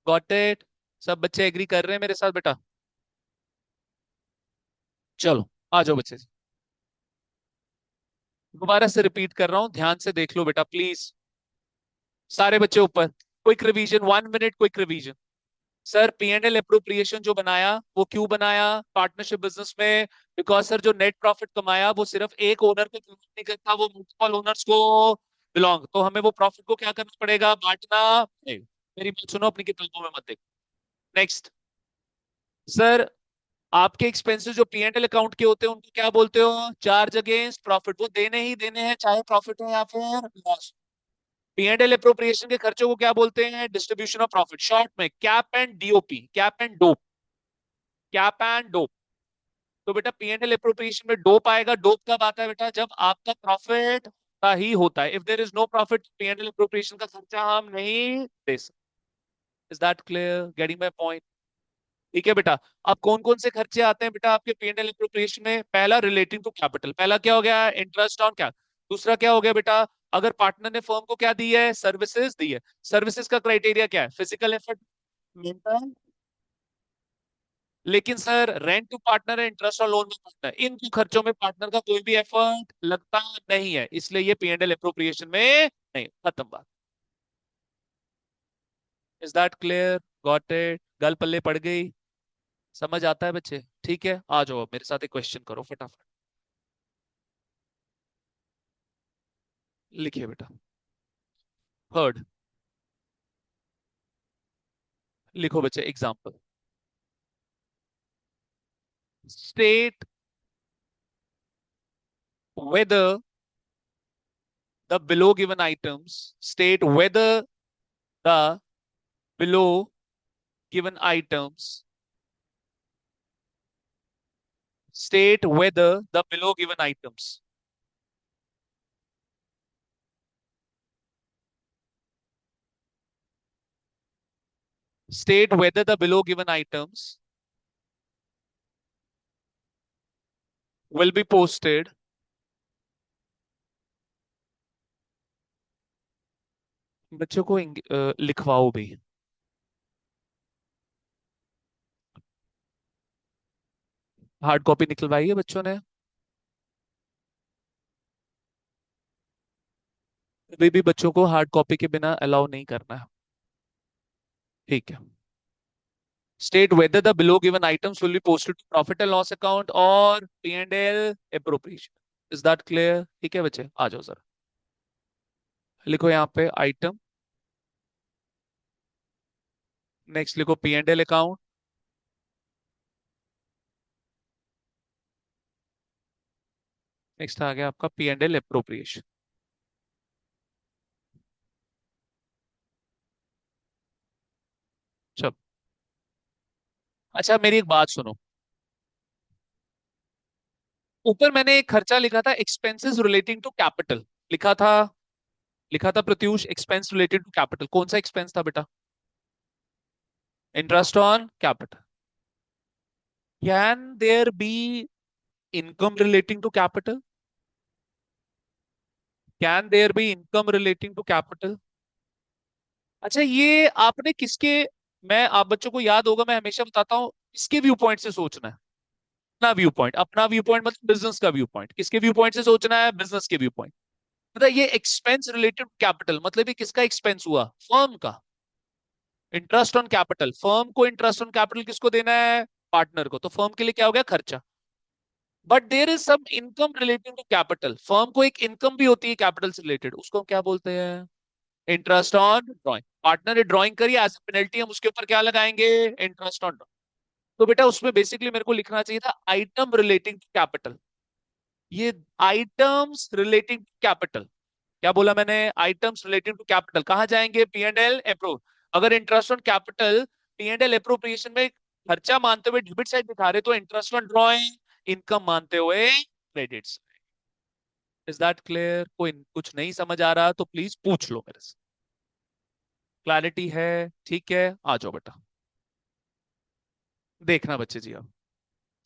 Got it? सब बच्चे एग्री कर रहे हैं मेरे साथ बेटा? चलो, आ जाओ बच्चे। दोबारा से रिपीट कर रहा हूं, ध्यान से देख लो बेटा प्लीज। सारे बच्चे ऊपर। Quick revision, 1 minute quick revision. Sir P and L appropriation जो बनाया वो क्यों बनाया पार्टनरशिप बिजनेस में? बिकॉज सर जो नेट प्रॉफिट कमाया वो सिर्फ एक ओनर को बिलोंग नहीं करता, वो मल्टीपल ओनर्स को बिलोंग, तो हमें वो प्रॉफिट को क्या करना पड़ेगा? बांटना नहीं। मेरी बात सुनो, अपनी किताबों में मत देखो। नेक्स्ट सर, आपके एक्सपेंसेस जो पी एंड एल अकाउंट के होते हैं उनको क्या बोलते हो? Charge against profit. वो देने ही देने हैं, चाहे प्रॉफिट हो या फिर loss. P and L appropriation के खर्चों को क्या बोलते हैं? डिस्ट्रीब्यूशन ऑफ प्रॉफिट, शॉर्ट में cap and DOP, cap and dope, cap and dope. तो बेटा पी एंड एल अप्रोप्रिएशन में डोप आएगा। डोप कब आता है बेटा? जब आपका प्रॉफिट का ही होता है। If there is no profit, P and L appropriation का खर्चा हम नहीं दे सकते। Is that clear? Getting my point? ठीक है बेटा। अब कौन कौन से खर्चे आते हैं बेटा आपके पी एंड एल अप्रोप्रिएशन में? पहला रिलेटिंग टू कैपिटल, पहला क्या हो गया? इंटरेस्ट ऑन क्या। दूसरा क्या हो गया बेटा? अगर पार्टनर ने फर्म को क्या दी है? सर्विसेज दी है। सर्विसेज का क्राइटेरिया क्या है? Physical effort, mental. लेकिन सर रेंट टू पार्टनर है, इंटरेस्ट और लोन में पार्टनर, इन दो खर्चों में पार्टनर का कोई भी एफर्ट लगता नहीं है, इसलिए ये पी एंड एल अप्रोप्रिएशन में नहीं। खत्म बात। Is that clear? Got it? गल पल्ले पड़ गई? समझ आता है बच्चे? ठीक है, आ जाओ अब मेरे साथ एक क्वेश्चन करो फटाफट। लिखिए बेटा। थर्ड, लिखो बच्चे example. State whether the below given items, state whether the below given items, state whether the below given items, state whether the below given items will be posted। बच्चों को लिखवाओ भी। हार्ड कॉपी निकलवाई है बच्चों ने? अभी भी बच्चों को हार्ड कॉपी के बिना अलाउ नहीं करना है। ठीक है। State whether the below given items will be posted to profit and loss account or P&L appropriation। Is that clear? ठीक है बच्चे, आ जाओ सर। लिखो यहाँ पे आइटम, नेक्स्ट लिखो P and L account, next आ गया आपका पी एंड एल अप्रोप्रिएशन। चलो, अच्छा मेरी एक बात सुनो। ऊपर मैंने एक खर्चा लिखा था, एक्सपेंसेस रिलेटिंग टू कैपिटल लिखा था। लिखा था Pratyush, expense related to capital, कौन सा एक्सपेंस था बेटा? Interest on capital. Can there be income relating to capital? Can there be income relating to capital? अच्छा, ये आपने किसके, मैं आप बच्चों को याद होगा, मैं हमेशा बताता हूँ, किसके व्यू पॉइंट से सोचना है? अपना व्यू पॉइंट, अपना व्यू पॉइंट मतलब बिजनेस का व्यू पॉइंट। किसके व्यू पॉइंट से सोचना है? बिजनेस के व्यू पॉइंट। मतलब ये एक्सपेंस रिलेटेड कैपिटल, मतलब ये किसका एक्सपेंस हुआ? फर्म का। इंटरेस्ट ऑन कैपिटल, फर्म को इंटरेस्ट ऑन कैपिटल किसको देना है? पार्टनर को। तो फर्म के लिए क्या हो गया? खर्चा। But there is some income related to capital, firm को एक इनकम भी होती है कैपिटल से रिलेटेड, उसको हम क्या बोलते हैं? Interest on drawing. पार्टनर ने ड्राइंग करी, एज ए पेनल्टी हम उसके ऊपर क्या लगाएंगे? Interest on drawing. तो बेटा उसमें बेसिकली मेरे को लिखना चाहिए था आइटम रिलेटिंग टू कैपिटल। ये आइटम्स रिलेटिंग टू कैपिटल, क्या बोला मैंने? आइटम्स रिलेटिंग टू कैपिटल कहाँ जाएंगे? P and L approve. अगर interest on capital P and L appropriation में खर्चा मानते हुए डेबिट साइड दिखा रहे, तो इंटरेस्ट ऑन ड्रॉइंग इनकम मानते हुए क्रेडिट्स। Is that clear? कोई कुछ नहीं समझ आ रहा तो प्लीज पूछ लो मेरे से। क्लैरिटी है? ठीक है, आ जाओ बेटा। देखना बच्चे जी, अब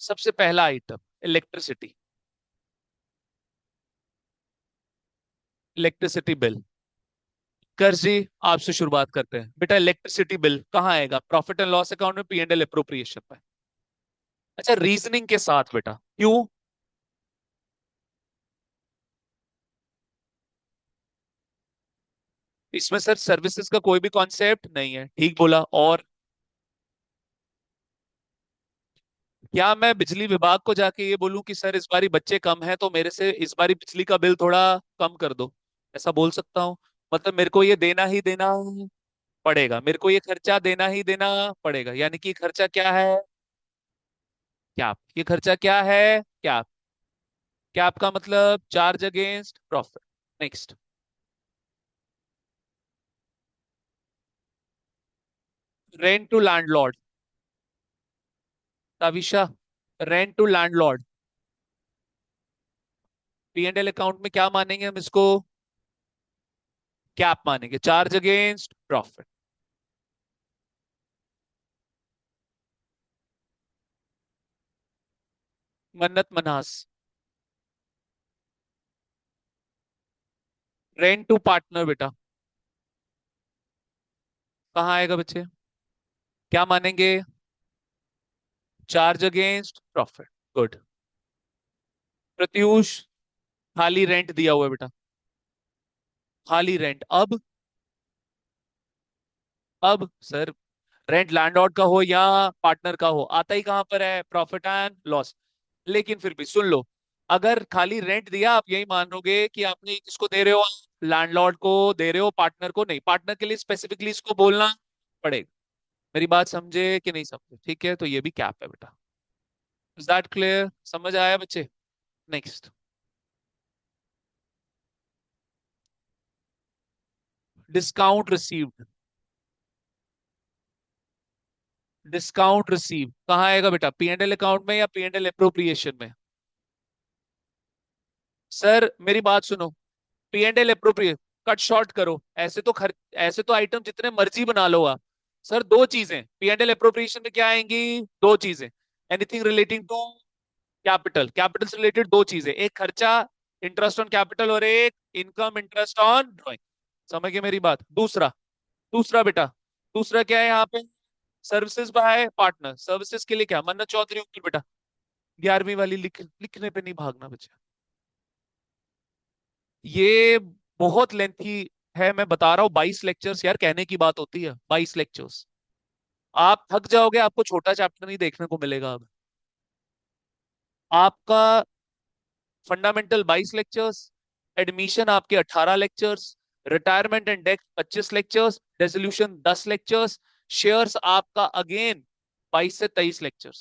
सबसे पहला आइटम, इलेक्ट्रिसिटी। Electricity bill. कर जी, आपसे शुरुआत करते हैं बेटा। इलेक्ट्रिसिटी बिल कहाँ आएगा? प्रॉफिट एंड लॉस अकाउंट में, पी एंड एल अप्रोप्रिएशन में। अच्छा, रीजनिंग के साथ बेटा, क्यों? इसमें सर सर्विसेज का कोई भी कॉन्सेप्ट नहीं है, ठीक बोला। और क्या मैं बिजली विभाग को जाके ये बोलूं कि सर इस बारी बच्चे कम हैं तो मेरे से इस बारी बिजली का बिल थोड़ा कम कर दो? ऐसा बोल सकता हूँ? मतलब मेरे को ये देना ही देना पड़ेगा, मेरे को ये खर्चा देना ही देना पड़ेगा, यानी कि खर्चा क्या है? क्या ये खर्चा क्या है? क्या? क्या आपका मतलब charge against profit. Next. Rent to landlord. Tavisha, rent to landlord, P and L account में क्या मानेंगे हम इसको? क्या आप मानेंगे? Charge against profit. Mannat Manas. Rent to partner बेटा, कहाँ आएगा बच्चे? क्या मानेंगे? Charge against profit. Good. Pratyush, खाली रेंट दिया हुआ है बेटा, खाली रेंट। अब सर, रेंट लैंडलॉर्ड का हो या पार्टनर का हो, आता ही कहां पर है? Profit and loss. लेकिन फिर भी सुन लो, अगर खाली रेंट दिया, आप यही मान लोगे कि आपने किसको दे रहे हो? लैंडलॉर्ड को दे रहे हो, पार्टनर को नहीं। पार्टनर के लिए स्पेसिफिकली इसको बोलना पड़ेगा। मेरी बात समझे कि नहीं समझे? ठीक है, तो ये भी कैप है बेटा। Is that clear? समझ आया बच्चे? Next. Discount received. Discount receive कहाँ आएगा बेटा? पी एंड एल अकाउंट में या पी एंड एल अप्रोप्रिएशन में? सर मेरी बात सुनो, P and L appropriate, cut short करो। ऐसे तो ऐसे तो आइटम जितने मर्जी बना लो आप। सर दो चीजें पी एंड एल अप्रोप्रिएशन में क्या आएंगी? दो चीजें। Anything relating to capital, capital से रिलेटेड दो चीजें, एक खर्चा इंटरेस्ट ऑन कैपिटल, और एक इनकम इंटरेस्ट ऑन ड्रॉइंग। समझ गए मेरी बात? दूसरा, दूसरा बेटा, दूसरा क्या है यहाँ पे? Services by partner. सर्विसेज के लिए क्या? मन्नत चौधरी ऊपर बेटा, 11वीं वाली लिखने पे नहीं भागना बच्चे। ये बहुत लेंथी है, मैं बता रहा हूँ। 22 लेक्चर्स यार, कहने की बात होती है, 22 लेक्चर्स। आप थक जाओगे, आपको छोटा चैप्टर नहीं देखने को मिलेगा अब। आपका फंडामेंटल 22 लेक्चर्स, एडमिशन आपके 18 lectures, retirement and death 25 lectures, resolution 10 lectures, shares आपका अगेन 22 से 23 लेक्चर्स।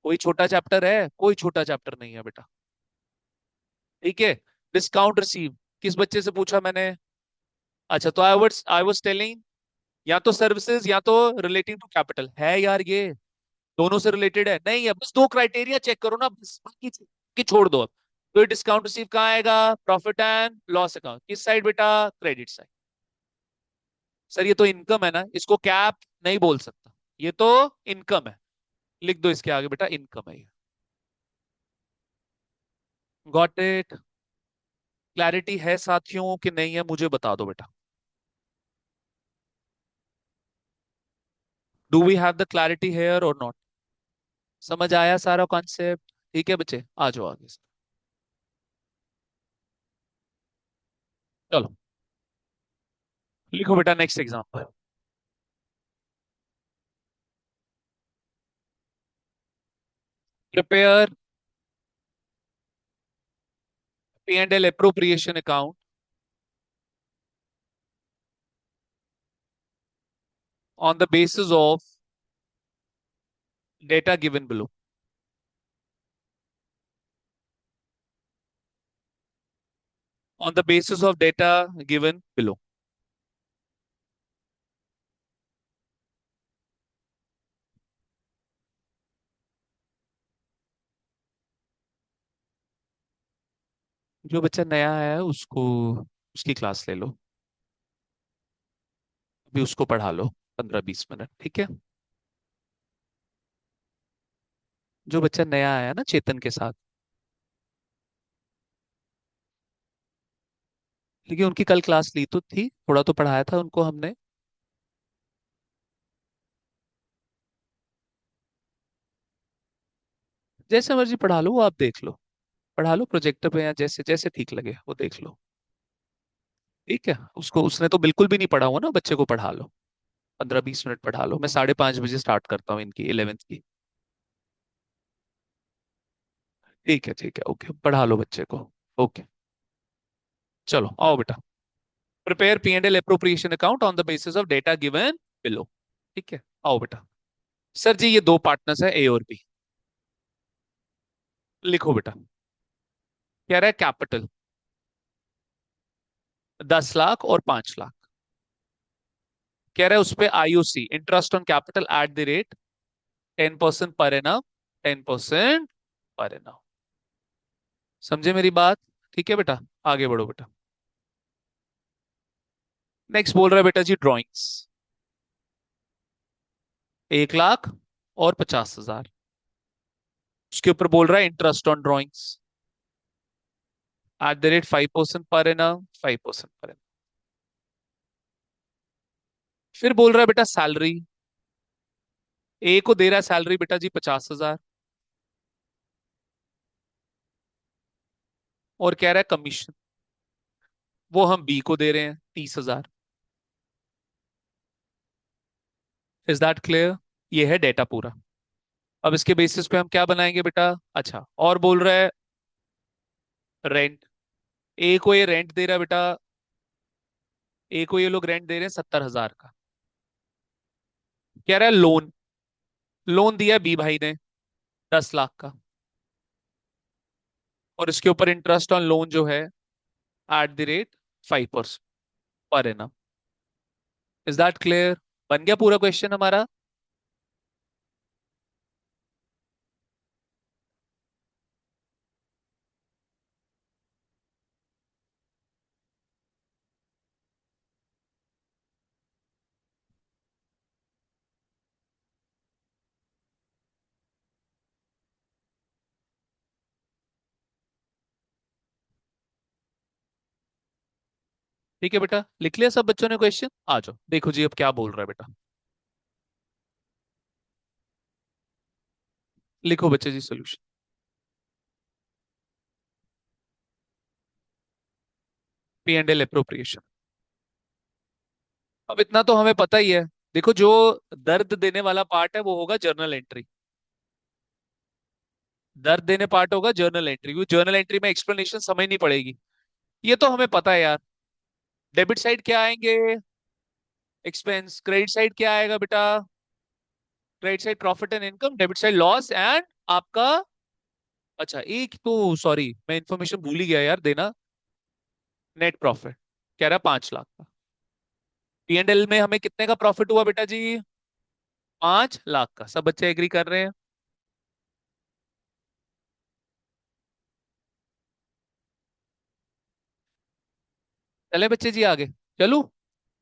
कोई छोटा चैप्टर है? कोई छोटा चैप्टर नहीं है बेटा। ठीक है। डिस्काउंट रिसीव किस बच्चे से पूछा मैंने? अच्छा, तो आई वाज टेलिंग, या तो सर्विसेज या तो रिलेटिंग टू कैपिटल है यार ये। दोनों से रिलेटेड है? नहीं है, बस दो क्राइटेरिया चेक करो ना बस, बाकी की छोड़ दो अब। तो डिस्काउंट रिसीव कहाँ आएगा? Profit and loss account. किस साइड बेटा? Credit side. सर ये तो इनकम है ना, इसको कैप नहीं बोल सकता, ये तो इनकम है। लिख दो इसके आगे बेटा, इनकम है ये। Got it? क्लैरिटी है साथियों कि नहीं है, मुझे बता दो बेटा। Do we have the clarity here or not? समझ आया सारा कॉन्सेप्ट? ठीक है बच्चे, आ जाओ आगे से। चलो लिखो बेटा next example. Prepare P&L appropriation account on the basis of data given below. On the basis of data given below. जो बच्चा नया आया है उसको, उसकी क्लास ले लो, अभी उसको पढ़ा लो 15-20 मिनट, ठीक है? जो बच्चा नया आया ना चेतन के साथ, लेकिन उनकी कल क्लास ली तो थी, थोड़ा तो पढ़ाया था उनको हमने। जैसे मर्जी पढ़ा लो, वो आप देख लो, पढ़ा लो प्रोजेक्टर पे या जैसे जैसे ठीक लगे वो देख लो। ठीक है, उसको, उसने तो बिल्कुल भी नहीं पढ़ा हुआ ना, बच्चे को पढ़ा लो, 15-20 मिनट पढ़ा लो। मैं 5:30 बजे स्टार्ट करता हूँ इनकी 11th की। ठीक है ओके, पढ़ा लो बच्चे को। ओके, चलो आओ बेटा। Prepare P&L appropriation account on the basis of data given below. ठीक है, आओ बेटा। सर जी ये दो पार्टनर्स है, ए और बी। लिखो बेटा। कह रहा है कैपिटल 10 लाख और 5 लाख। कह रहा है उस पे IOC, interest on capital at the rate 10% per annum, 10% per annum. समझे मेरी बात? ठीक है बेटा, आगे बढ़ो बेटा। नेक्स्ट बोल रहा है बेटा जी ड्रॉइंग्स, 1 लाख और 50,000। उसके ऊपर बोल रहा है interest on drawings at the rate 5% per annum, 5% per annum. फिर बोल रहा है बेटा सैलरी, ए को दे रहा है सैलरी बेटा जी 50,000, और कह रहा है कमीशन, वो हम बी को दे रहे हैं 30,000। Is that clear? ये है डेटा पूरा। अब इसके बेसिस पे हम क्या बनाएंगे बेटा? अच्छा, और बोल रहा है रेंट, ए को ये रेंट दे रहा है बेटा, ए को ये लोग रेंट दे रहे हैं 70,000 का। कह रहा है लोन, लोन दिया बी भाई ने 10 लाख का, और इसके ऊपर इंटरेस्ट ऑन लोन जो है at the rate 5% per annum. Is that clear? बन गया पूरा क्वेश्चन हमारा। ठीक है बेटा, लिख लिया सब बच्चों ने क्वेश्चन? आ जाओ देखो जी अब क्या बोल रहा है बेटा। लिखो बच्चे जी सोल्यूशन। P&L appropriation. अब इतना तो हमें पता ही है। देखो जो दर्द देने वाला पार्ट है वो होगा जर्नल एंट्री, दर्द देने पार्ट होगा जर्नल एंट्री, क्योंकि जर्नल एंट्री में एक्सप्लेनेशन समझनी पड़ेगी। ये तो हमें पता है यार। डेबिट साइड क्या आएंगे? एक्सपेंस। क्रेडिट साइड क्या आएगा बेटा? Credit side profit and income, debit side loss and आपका, अच्छा एक तो सॉरी मैं इंफॉर्मेशन भूल ही गया यार देना, नेट प्रॉफिट। कह रहा है 5 लाख का। P&L में हमें कितने का प्रॉफिट हुआ बेटा जी? 5 लाख का। सब बच्चे एग्री कर रहे हैं? चले बच्चे जी आगे। चलू?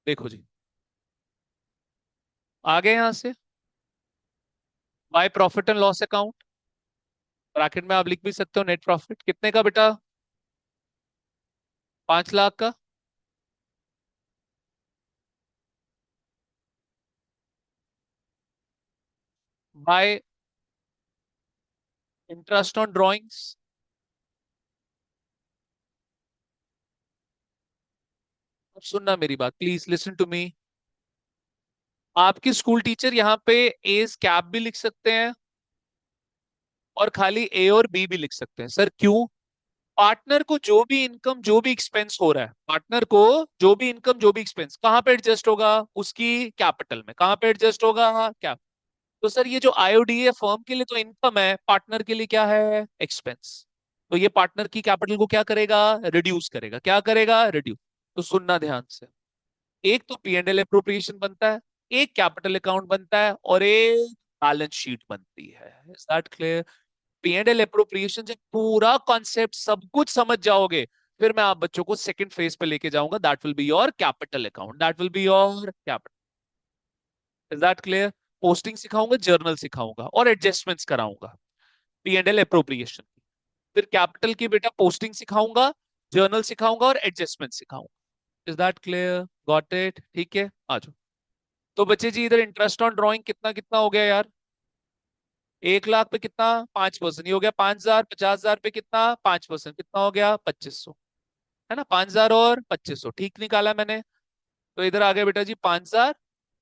देखो जी, आगे यहां से by profit and loss account, bracket में आप लिख भी सकते हो नेट प्रॉफिट कितने का बेटा? 5 लाख का। Bye interest on drawings. अब सुनना मेरी बात, प्लीज लिसन टू मी। आपके स्कूल टीचर यहाँ पे एज कैप भी लिख सकते हैं और खाली ए और बी भी लिख सकते हैं। सर क्यों? पार्टनर को जो भी इनकम जो भी एक्सपेंस हो रहा है, पार्टनर को जो भी इनकम जो भी एक्सपेंस कहां पे एडजस्ट होगा? उसकी कैपिटल में। कहां पे एडजस्ट होगा? क्या? तो सर ये जो आईओडी है फर्म के लिए तो इनकम है, पार्टनर के लिए क्या है? एक्सपेंस। तो ये पार्टनर की कैपिटल को क्या करेगा? रिड्यूस करेगा। क्या करेगा? रिड्यूस। तो सुनना ध्यान से, एक तो पी एंड एल अप्रोप्रिएशन बनता है, एक कैपिटल अकाउंट बनता है और एक बैलेंस शीट बनती है। Is that clear? P and L appropriation जब पूरा कॉन्सेप्ट सब कुछ समझ जाओगे, फिर मैं आप बच्चों को सेकंड फेज पे लेके जाऊंगा, that will be your capital account, that will be your capital. Is that clear? Posting सिखाऊंगा, जर्नल सिखाऊंगा और एडजस्टमेंट्स कराऊंगा, पी एंड एल अप्रोप्रिएशन। फिर कैपिटल की बेटा पोस्टिंग सिखाऊंगा, जर्नल सिखाऊंगा और एडजस्टमेंट सिखाऊंगा। Is that clear? Got it? ठीक है, आ जाओ। तो बच्चे जी इधर इंटरेस्ट ऑन ड्राइंग कितना कितना हो गया यार? 1 लाख पे कितना? 5%, ये हो गया 5,000। 50,000 पे कितना? 5%, कितना हो गया? 2500। है ना? 5,000 और 2500 ठीक निकाला मैंने। तो इधर आ गया बेटा जी 5,000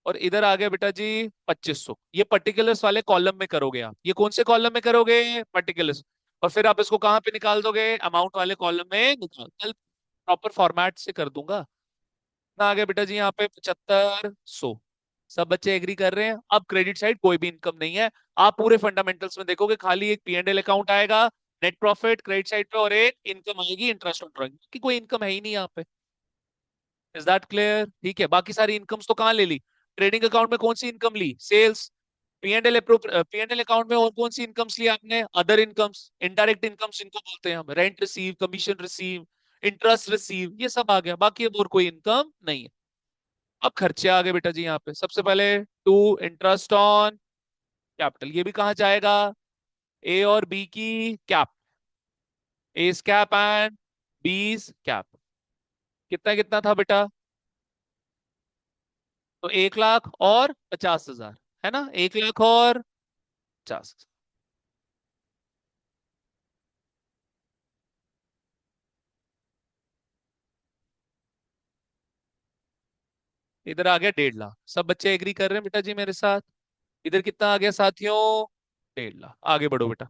और इधर आ गया बेटा जी 2500। ये पर्टिकुलर्स वाले कॉलम में करोगे आप। ये कौन से कॉलम में करोगे? पर्टिकुलर्स। और फिर आप इसको कहाँ पे निकाल दोगे? अमाउंट वाले कॉलम में निकाल, कल प्रॉपर फॉर्मेट से कर दूंगा ना। आ गया बेटा जी यहाँ पे 7500। सब बच्चे एग्री कर रहे हैं? अब क्रेडिट साइड कोई भी इनकम नहीं है। आप पूरे फंडामेंटल्स में देखोगे खाली एक पी एंड एल अकाउंट आएगा, नेट प्रॉफिट क्रेडिट साइड पे, और एक इनकम आएगी इंटरेस्ट ऑन ड्राइंग की। कोई इनकम है ही नहीं यहाँ पे। Is that clear? ठीक है, बाकी सारी इनकम्स तो कहाँ ले ली? ट्रेडिंग अकाउंट में कौन सी इनकम ली? Sales. P and L account में और कौन सी इनकम्स ली आपने? अदर इनकम्स, इनडायरेक्ट इनकम्स इनको बोलते हैं हम। Rent receive, commission receive, interest receive, ये सब आ गया। बाकी अब और कोई इनकम नहीं है। अब खर्चे आ गए बेटा जी यहाँ पे। सबसे पहले टू इंटरेस्ट ऑन कैपिटल, ये भी कहाँ जाएगा? ए और बी की कैप, एस कैप एंड बीस कैप। कितना कितना था बेटा? तो 1 लाख और 50,000, है ना? 1 लाख और 50। इधर आ गया 1.5 लाख। सब बच्चे एग्री कर रहे हैं बेटा जी मेरे साथ? इधर कितना आ गया साथियों? 1.5 लाख। आगे बढ़ो बेटा।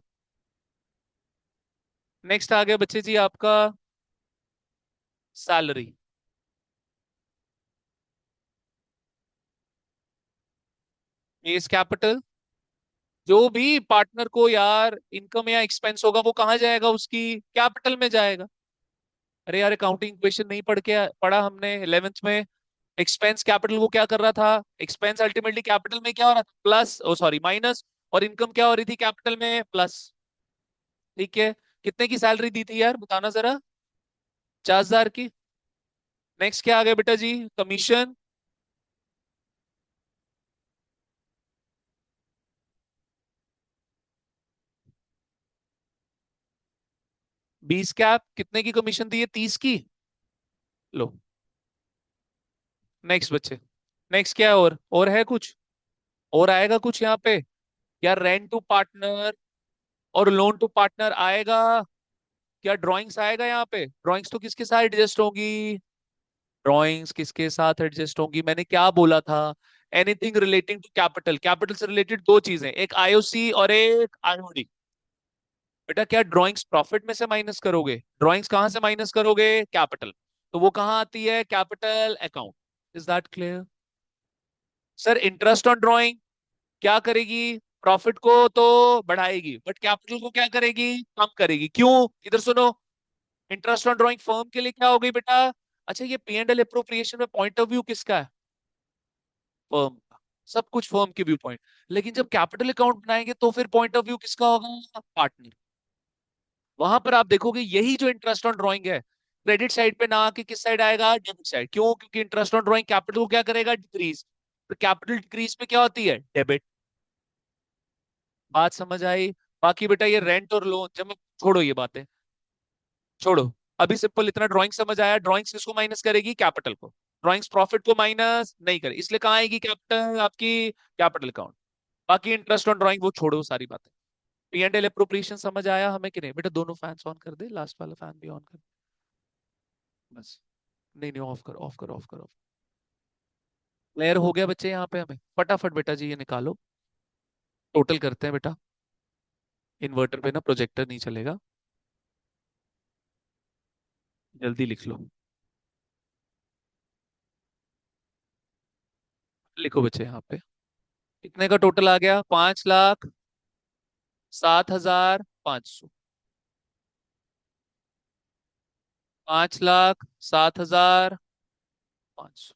नेक्स्ट आ गया बच्चे जी आपका सैलरी। बेस कैपिटल, जो भी पार्टनर को यार इनकम या एक्सपेंस होगा वो कहाँ जाएगा? उसकी कैपिटल में जाएगा। अरे यार अकाउंटिंग क्वेश्चन नहीं पढ़ा हमने 11th में? एक्सपेंस कैपिटल को क्या कर रहा था? एक्सपेंस अल्टीमेटली कैपिटल में क्या हो रहा था? प्लस, ओ सॉरी माइनस। और इनकम क्या हो रही थी? कैपिटल में प्लस। ठीक है। कितने की सैलरी दी थी यार, बताना जरा? 50,000 की। नेक्स्ट क्या आ गया बेटा जी? कमीशन। 20 कैप। कितने की कमीशन दी है? 30 की। लो। नेक्स्ट बच्चे, नेक्स्ट क्या है? और है कुछ? और आएगा कुछ यहाँ पे? यार रेंट टू पार्टनर और लोन टू पार्टनर आएगा? क्या ड्राइंग्स आएगा यहाँ पे? ड्राइंग्स तो किसके साथ एडजस्ट होंगी? ड्राइंग्स किसके साथ एडजस्ट होंगी? मैंने क्या बोला था? Anything relating to capital. Capital से रिलेटेड दो चीजें, एक आईओसी और एक आईओडी। बेटा क्या ड्राइंग्स प्रॉफिट में से माइनस करोगे? ड्राइंग्स कहां से माइनस करोगे? कैपिटल। तो वो कहां आती है? Capital account. Is that clear? Sir interest on drawing क्या करेगी? प्रॉफिट को तो बढ़ाएगी, बट कैपिटल को क्या करेगी? कम करेगी। क्यों? इधर सुनो। इंटरेस्ट ऑन ड्राइंग फर्म के लिए क्या हो गई बेटा? अच्छा, ये पी एंड एल अप्रोप्रिएशन में पॉइंट ऑफ व्यू किसका है? फर्म का। सब कुछ फर्म के व्यू पॉइंट। लेकिन जब कैपिटल अकाउंट बनाएंगे तो फिर पॉइंट ऑफ व्यू किसका होगा? पार्टनर। वहां पर आप देखोगे यही जो इंटरेस्ट ऑन ड्राइंग है, क्रेडिट साइड पे ना आके किस साइड आएगा? Debit side. क्यों? क्योंकि इंटरेस्ट ऑन ड्राइंग कैपिटल को क्या करेगा? डिक्रीज। तो कैपिटल डिक्रीज पे क्या होती है? डेबिट। बात समझ आई? बाकी बेटा ये रेंट और लोन, जब मैं, छोड़ो ये बातें, छोड़ो। अभी सिंपल इतना ड्राइंग समझ आया। ड्राइंग्स किसको माइनस करेगी? कैपिटल को। ड्राइंग्स प्रॉफिट को माइनस नहीं करे, इसलिए कहाँ आएगी कैपिटल आपकी? Capital account. बाकी इंटरेस्ट ऑन ड्राइंग वो छोड़ो सारी बातें। पी एंड एल अप्रोप्रिएशन समझ आया हमें कि नहीं? बेटा दोनों फैंस ऑन कर दे, लास्ट वाला फैन भी ऑन कर। बस। नहीं नहीं, ऑफ कर, ऑफ कर, ऑफ कर, ऑफ। क्लियर हो गया बच्चे? यहाँ पे हमें फटाफट बेटा जी ये निकालो। टोटल करते हैं बेटा। इन्वर्टर पे ना प्रोजेक्टर नहीं चलेगा। जल्दी लिख लो। लिखो बच्चे यहाँ पे। कितने का टोटल आ गया? 5,07,500। 5,07,500।